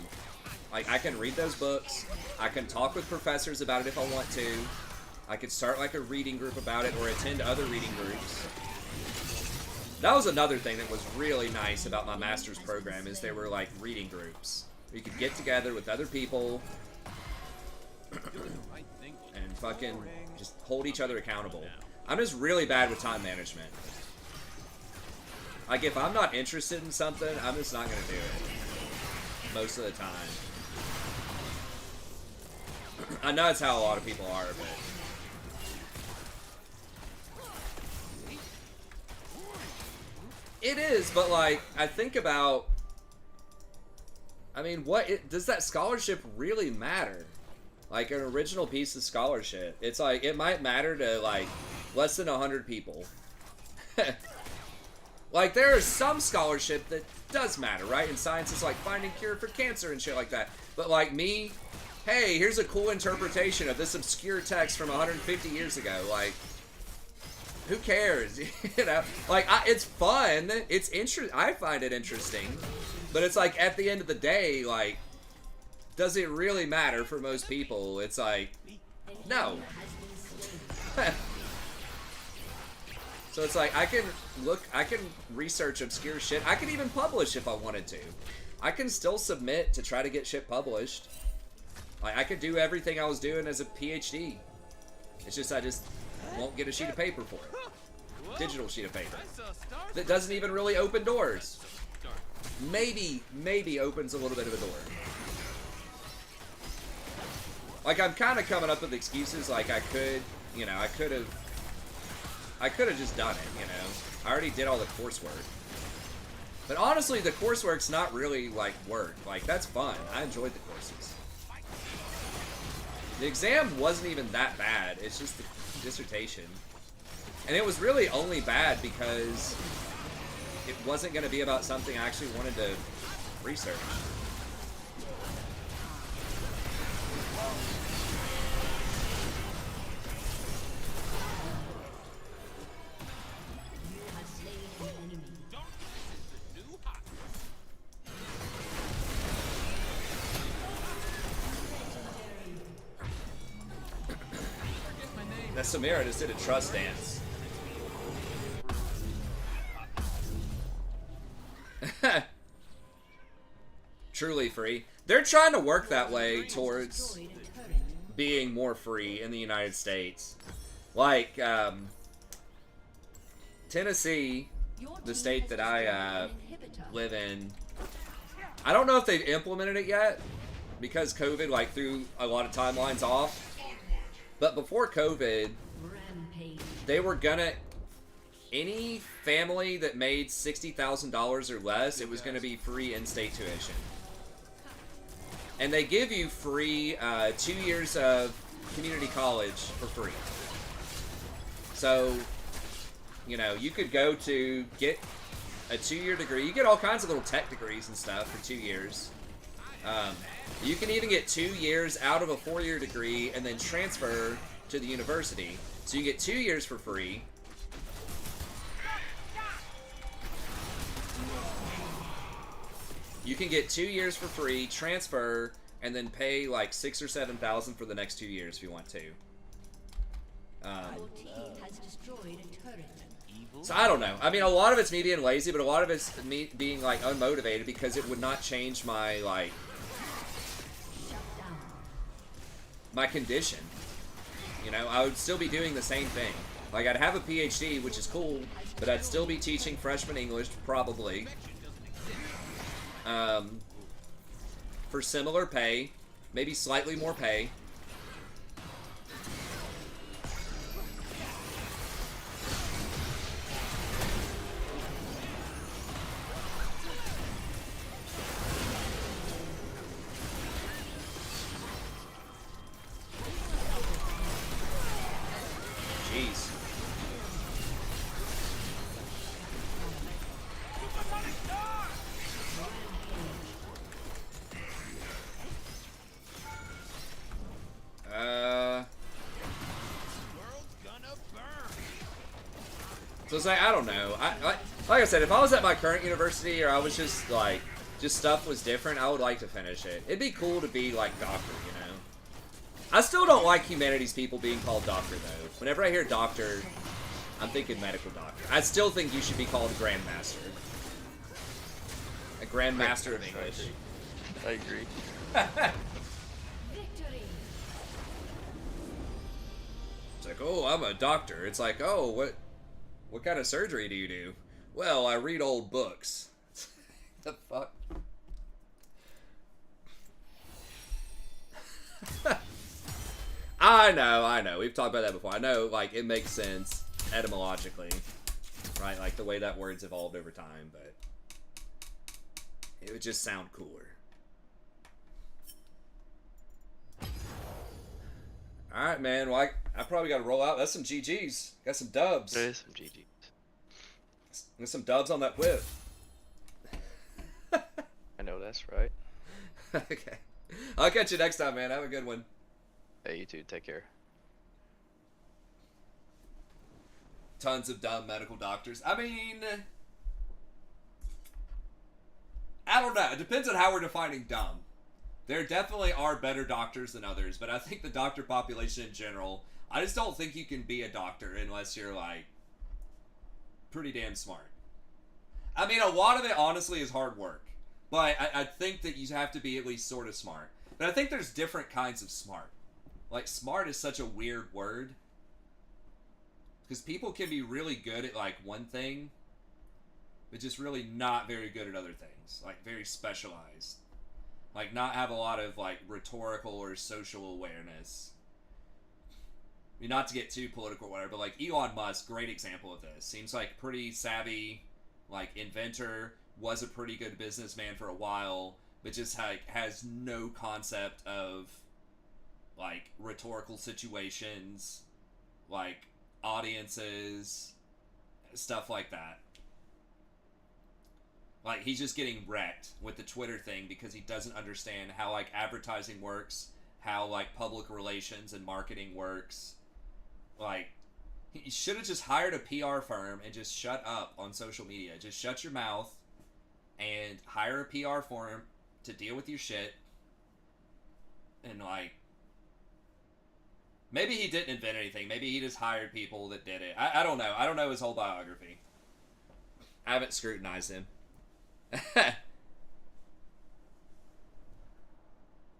Like, I can read those books. I can talk with professors about it if I want to. I could start, like, a reading group about it or attend other reading groups. That was another thing that was really nice about my master's program, is there were, like, reading groups. You could get together with other people and fucking just hold each other accountable. I'm just really bad with time management. Like, if I'm not interested in something, I'm just not going to do it. Most of the time. I know it's how a lot of people are, but it is, but like, I think about, I mean, does that scholarship really matter? Like, an original piece of scholarship. It's like, it might matter to, like, less than 100 people. Like, there is some scholarship that does matter, right? In science, it's like finding cure for cancer and shit like that. But like me, hey, here's a cool interpretation of this obscure text from 150 years ago. Like, who cares? You know, like, it's fun. It's I find it interesting, but it's like, at the end of the day, like, does it really matter for most people? It's like, no. So it's like, I can research obscure shit. I can even publish if I wanted to. I can still submit to try to get shit published. Like, I could do everything I was doing as a PhD. It's just, I just won't get a sheet of paper for it. Digital sheet of paper. That doesn't even really open doors. Maybe opens a little bit of a door. Like, I'm kind of coming up with excuses, like, I could, you know, I could have just done it, you know. I already did all the coursework. But honestly, the coursework's not really, like, work. Like, that's fun. I enjoyed the courses. The exam wasn't even that bad. It's just the dissertation. And it was really only bad because it wasn't going to be about something I actually wanted to research. That Samira just did a trust dance. Truly free. They're trying to work that way towards being more free in the United States. Like, Tennessee, the state that I live in, I don't know if they've implemented it yet because COVID like threw a lot of timelines off. But before COVID, they were gonna, any family that made $60,000 or less, it was gonna be free in-state tuition. And they give you free 2 years of community college for free. So, you know, you could go to get a 2-year degree. You get all kinds of little tech degrees and stuff for 2 years. You can even get 2 years out of a 4-year degree and then transfer to the university. So you get 2 years for free. You can get 2 years for free, transfer, and then pay like $6,000 or $7,000 for the next 2 years if you want to. So I don't know. I mean, a lot of it's me being lazy, but a lot of it's me being like unmotivated because it would not change my like my condition. You know, I would still be doing the same thing. Like I'd have a PhD, which is cool, but I'd still be teaching freshman English probably. For similar pay, maybe slightly more pay. Jeez. So it's like, I don't know. Like I said, if I was at my current university or I was just like, just stuff was different, I would like to finish it. It'd be cool to be like doctor, you know? I still don't like humanities people being called doctor though. Whenever I hear doctor, I'm thinking medical doctor. I still think you should be called a grandmaster. A grandmaster of English. I agree. It's like, oh, I'm a doctor. It's like, oh, what kind of surgery do you do? Well, I read old books. The fuck? I know. We've talked about that before. I know, like, it makes sense etymologically, right? Like, the way that word's evolved over time, but it would just sound cooler. Alright, man. Well, I probably got to roll out. That's some GGs. Got some dubs. There is some GGs. Got some dubs on that whip. I know that's right. Okay. I'll catch you next time, man. Have a good one. Hey, you too. Take care. Tons of dumb medical doctors. I mean, I don't know. It depends on how we're defining dumb. There definitely are better doctors than others, but I think the doctor population in general, I just don't think you can be a doctor unless you're, like, pretty damn smart. I mean, a lot of it, honestly, is hard work. But I think that you have to be at least sort of smart. But I think there's different kinds of smart. Like, smart is such a weird word. Because people can be really good at, like, one thing, but just really not very good at other things. Like, very specialized. Like, not have a lot of, like, rhetorical or social awareness. I mean, not to get too political or whatever, but, like, Elon Musk, great example of this. Seems like pretty savvy, like, inventor, was a pretty good businessman for a while, but just, like, has no concept of, like, rhetorical situations, like, audiences, stuff like that. Like, he's just getting wrecked with the Twitter thing because he doesn't understand how, like, advertising works, how, like, public relations and marketing works. Like, he should have just hired a PR firm and just shut up on social media. Just shut your mouth and hire a PR firm to deal with your shit. And, like, maybe he didn't invent anything. Maybe he just hired people that did it. I don't know. I don't know his whole biography. I haven't scrutinized him.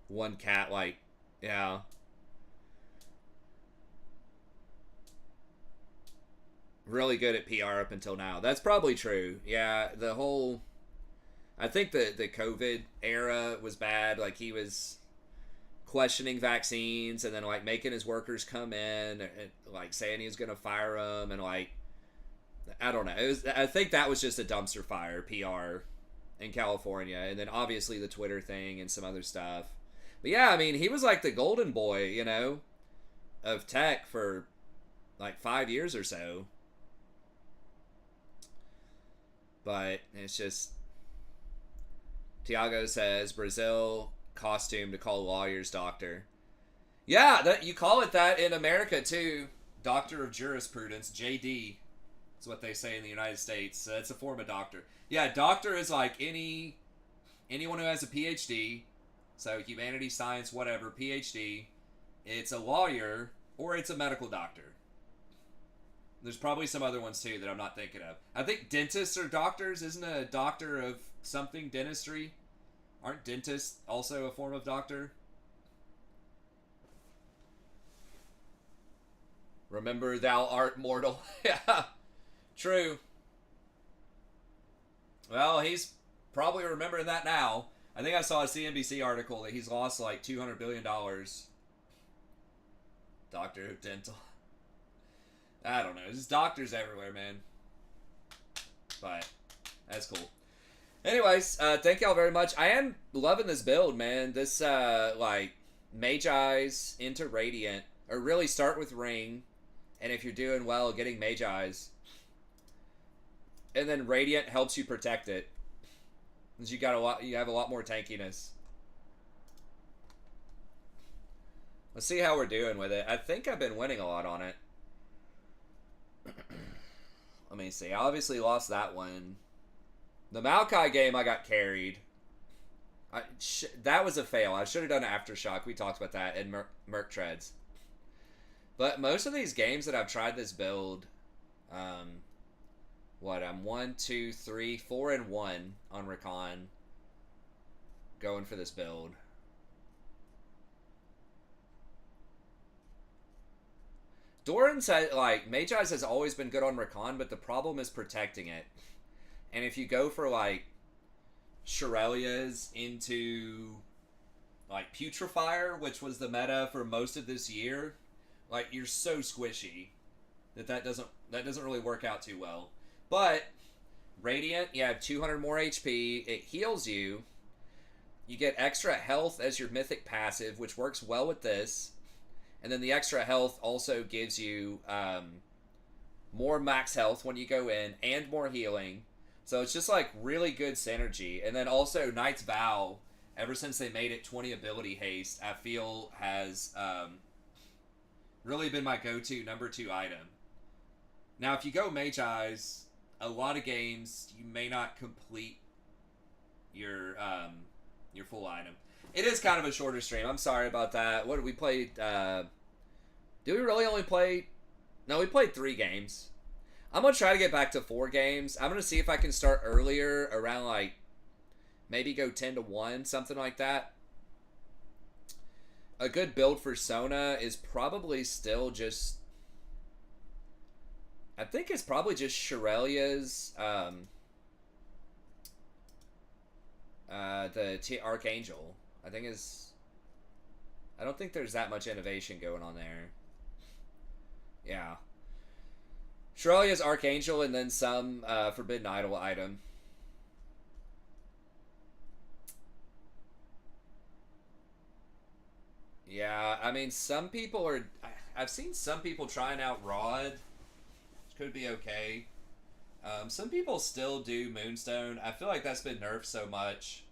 One cat, like, yeah. Really good at PR up until now. That's probably true. Yeah, the whole... I think the COVID era was bad. Like, he was questioning vaccines and then, like, making his workers come in and, like, saying he was going to fire them. And, like, I don't know. I think that was just a dumpster fire, PR, in California. And then, obviously, the Twitter thing and some other stuff. But, yeah, I mean, he was, like, the golden boy, you know, of tech for, like, 5 years or so. But it's just... Tiago says, Brazil costume to call lawyers doctor. Yeah, that you call it that in America, too. Doctor of Jurisprudence, JD. That's what they say in the United States. So it's a form of doctor. Yeah, doctor is like anyone who has a PhD. So humanities, science, whatever, PhD. It's a lawyer or it's a medical doctor. There's probably some other ones too that I'm not thinking of. I think dentists are doctors. Isn't a doctor of something dentistry? Aren't dentists also a form of doctor? Remember thou art mortal. Yeah, true. Well, he's probably remembering that now. I think I saw a CNBC article that he's lost like $200 billion. Doctor of dental. I don't know. There's doctors everywhere, man. But that's cool. Anyways, thank y'all very much. I am loving this build, man. This, like, Mage-Eyes into Radiant. Or really start with Ring. And if you're doing well, getting Mage-Eyes. And then Radiant helps you protect it. Because you have a lot more tankiness. Let's see how we're doing with it. I think I've been winning a lot on it. Let me see. I obviously lost that one. The Maokai game, I got carried. That was a fail. I should have done Aftershock. We talked about that in Merc Treads. But most of these games that I've tried this build, I'm 1, 2, 3, 4, and 1 on Rakan. Going for this build. Doran said, like, Mage-Eyes has always been good on Rakan, but the problem is protecting it. And if you go for, like, Shirelias into, like, Putrefier, which was the meta for most of this year, like, you're so squishy that doesn't really work out too well. But Radiant, you have 200 more HP. It heals you. You get extra health as your mythic passive, which works well with this. And then the extra health also gives you more max health when you go in and more healing. So it's just like really good synergy. And then also Knight's Vow, ever since they made it 20 ability haste, I feel has really been my go-to number 2 item. Now if you go Mage-Eyes, a lot of games you may not complete your full item. It is kind of a shorter stream. I'm sorry about that. What did we play? Did we really only play... No, we played 3 games. I'm going to try to get back to 4 games. I'm going to see if I can start earlier, around like, maybe go 10-1, something like that. A good build for Sona is probably still just... I think it's probably just Shirelia's, the Archangel. I think is... I don't think there's that much innovation going on there. Yeah. Shirelia's Archangel and then some Forbidden Idol item. Yeah, I mean, some people are... I've seen some people trying out Rod. Which could be okay. Some people still do Moonstone. I feel like that's been nerfed so much.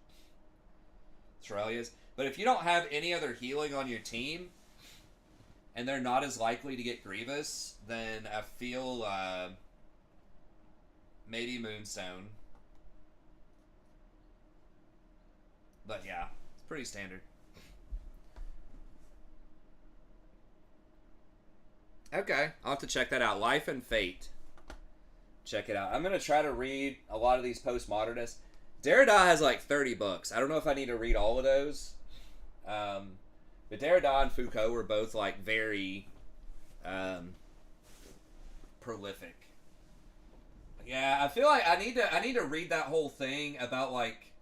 Shirelia's. But if you don't have any other healing on your team, and they're not as likely to get Grievous, then I feel maybe Moonstone. But yeah, it's pretty standard. Okay, I'll have to check that out. Life and Fate. Check it out. I'm going to try to read a lot of these postmodernists. Derrida has like 30 books. I don't know if I need to read all of those. But Derrida and Foucault were both like very prolific. Yeah, I feel like I need to read that whole thing about like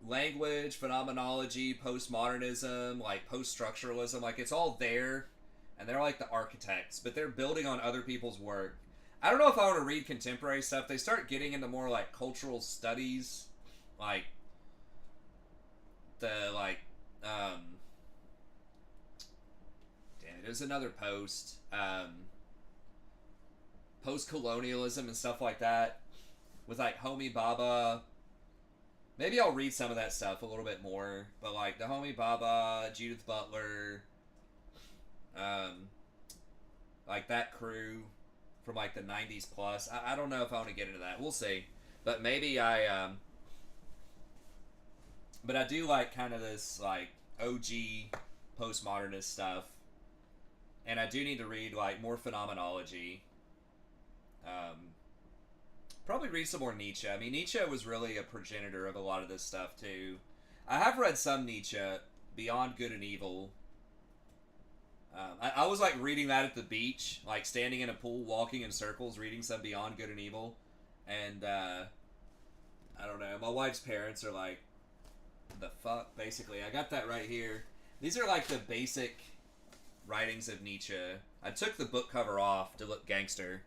language, phenomenology, postmodernism, like post-structuralism. Like it's all there, and they're like the architects, but they're building on other people's work. I don't know if I want to read contemporary stuff. They start getting into more like cultural studies, like the like damn it, there's another post-colonialism and stuff like that with like Homi Bhabha. Maybe I'll read some of that stuff a little bit more, but like the Homi Bhabha, Judith Butler, like that crew from like the 90s plus. I don't know if I want to get into that. We'll see. But maybe but I do like kind of this like OG postmodernist stuff. And I do need to read like more phenomenology. Probably read some more Nietzsche. I mean, Nietzsche was really a progenitor of a lot of this stuff too. I have read some Nietzsche, Beyond Good and Evil. I was like reading that at the beach, like standing in a pool, walking in circles, reading some Beyond Good and Evil, and I don't know. My wife's parents are like, "The fuck?" Basically, I got that right here. These are like the basic writings of Nietzsche. I took the book cover off to look gangster,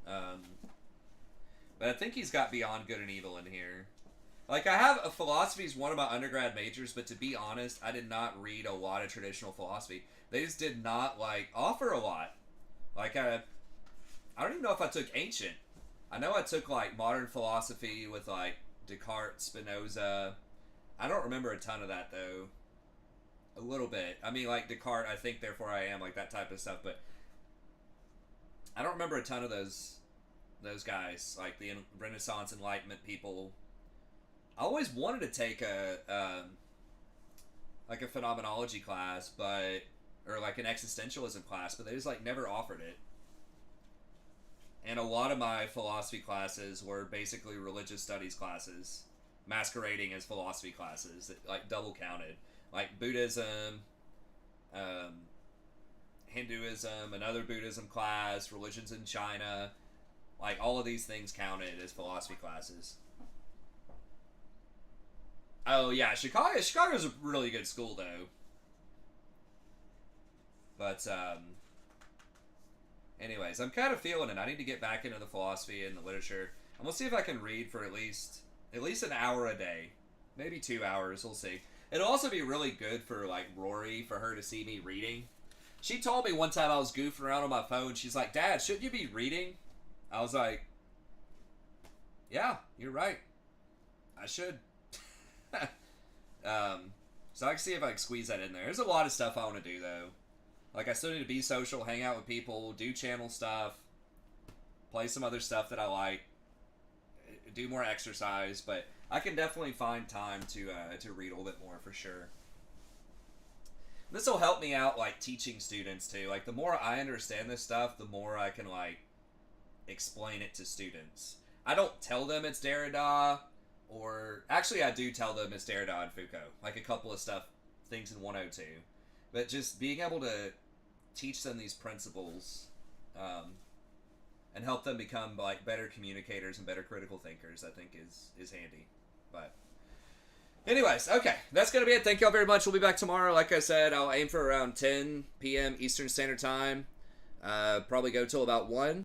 but I think he's got Beyond Good and Evil in here. Like, I have philosophy is one of my undergrad majors, but to be honest, I did not read a lot of traditional philosophy. They just did not, like, offer a lot. Like, I don't even know if I took ancient. I know I took, like, modern philosophy with, like, Descartes, Spinoza. I don't remember a ton of that, though. A little bit. I mean, like, Descartes, I think, therefore I am, like, that type of stuff, but I don't remember a ton of those guys, like, the Renaissance Enlightenment people. I always wanted to take a phenomenology class, or like an existentialism class, but they just like never offered it. And a lot of my philosophy classes were basically religious studies classes, masquerading as philosophy classes that like double counted, like Buddhism, Hinduism, another Buddhism class, religions in China, like all of these things counted as philosophy classes. Oh yeah, Chicago's a really good school though. But anyways, I'm kind of feeling it. I need to get back into the philosophy and the literature. I'm gonna see if I can read for at least an hour a day, maybe 2 hours. We'll see. It'll also be really good for like Rory, for her to see me reading. She told me one time I was goofing around on my phone. She's like, "Dad, shouldn't you be reading?" I was like, "Yeah, you're right. I should." So I can see if I can squeeze that in there. There's a lot of stuff I want to do though. Like I still need to be social, hang out with people, do channel stuff, play some other stuff that I like, do more exercise, but I can definitely find time to read a little bit more for sure. This will help me out like teaching students too. Like the more I understand this stuff, the more I can like explain it to students. I don't tell them it's Derrida. Or, actually I do tell them it's Derrida and Foucault. Like a couple of things in 102. But just being able to teach them these principles, and help them become, like, better communicators and better critical thinkers, I think is handy. But, anyways, okay. That's going to be it. Thank y'all very much. We'll be back tomorrow. Like I said, I'll aim for around 10 p.m. Eastern Standard Time. Probably go till about 1.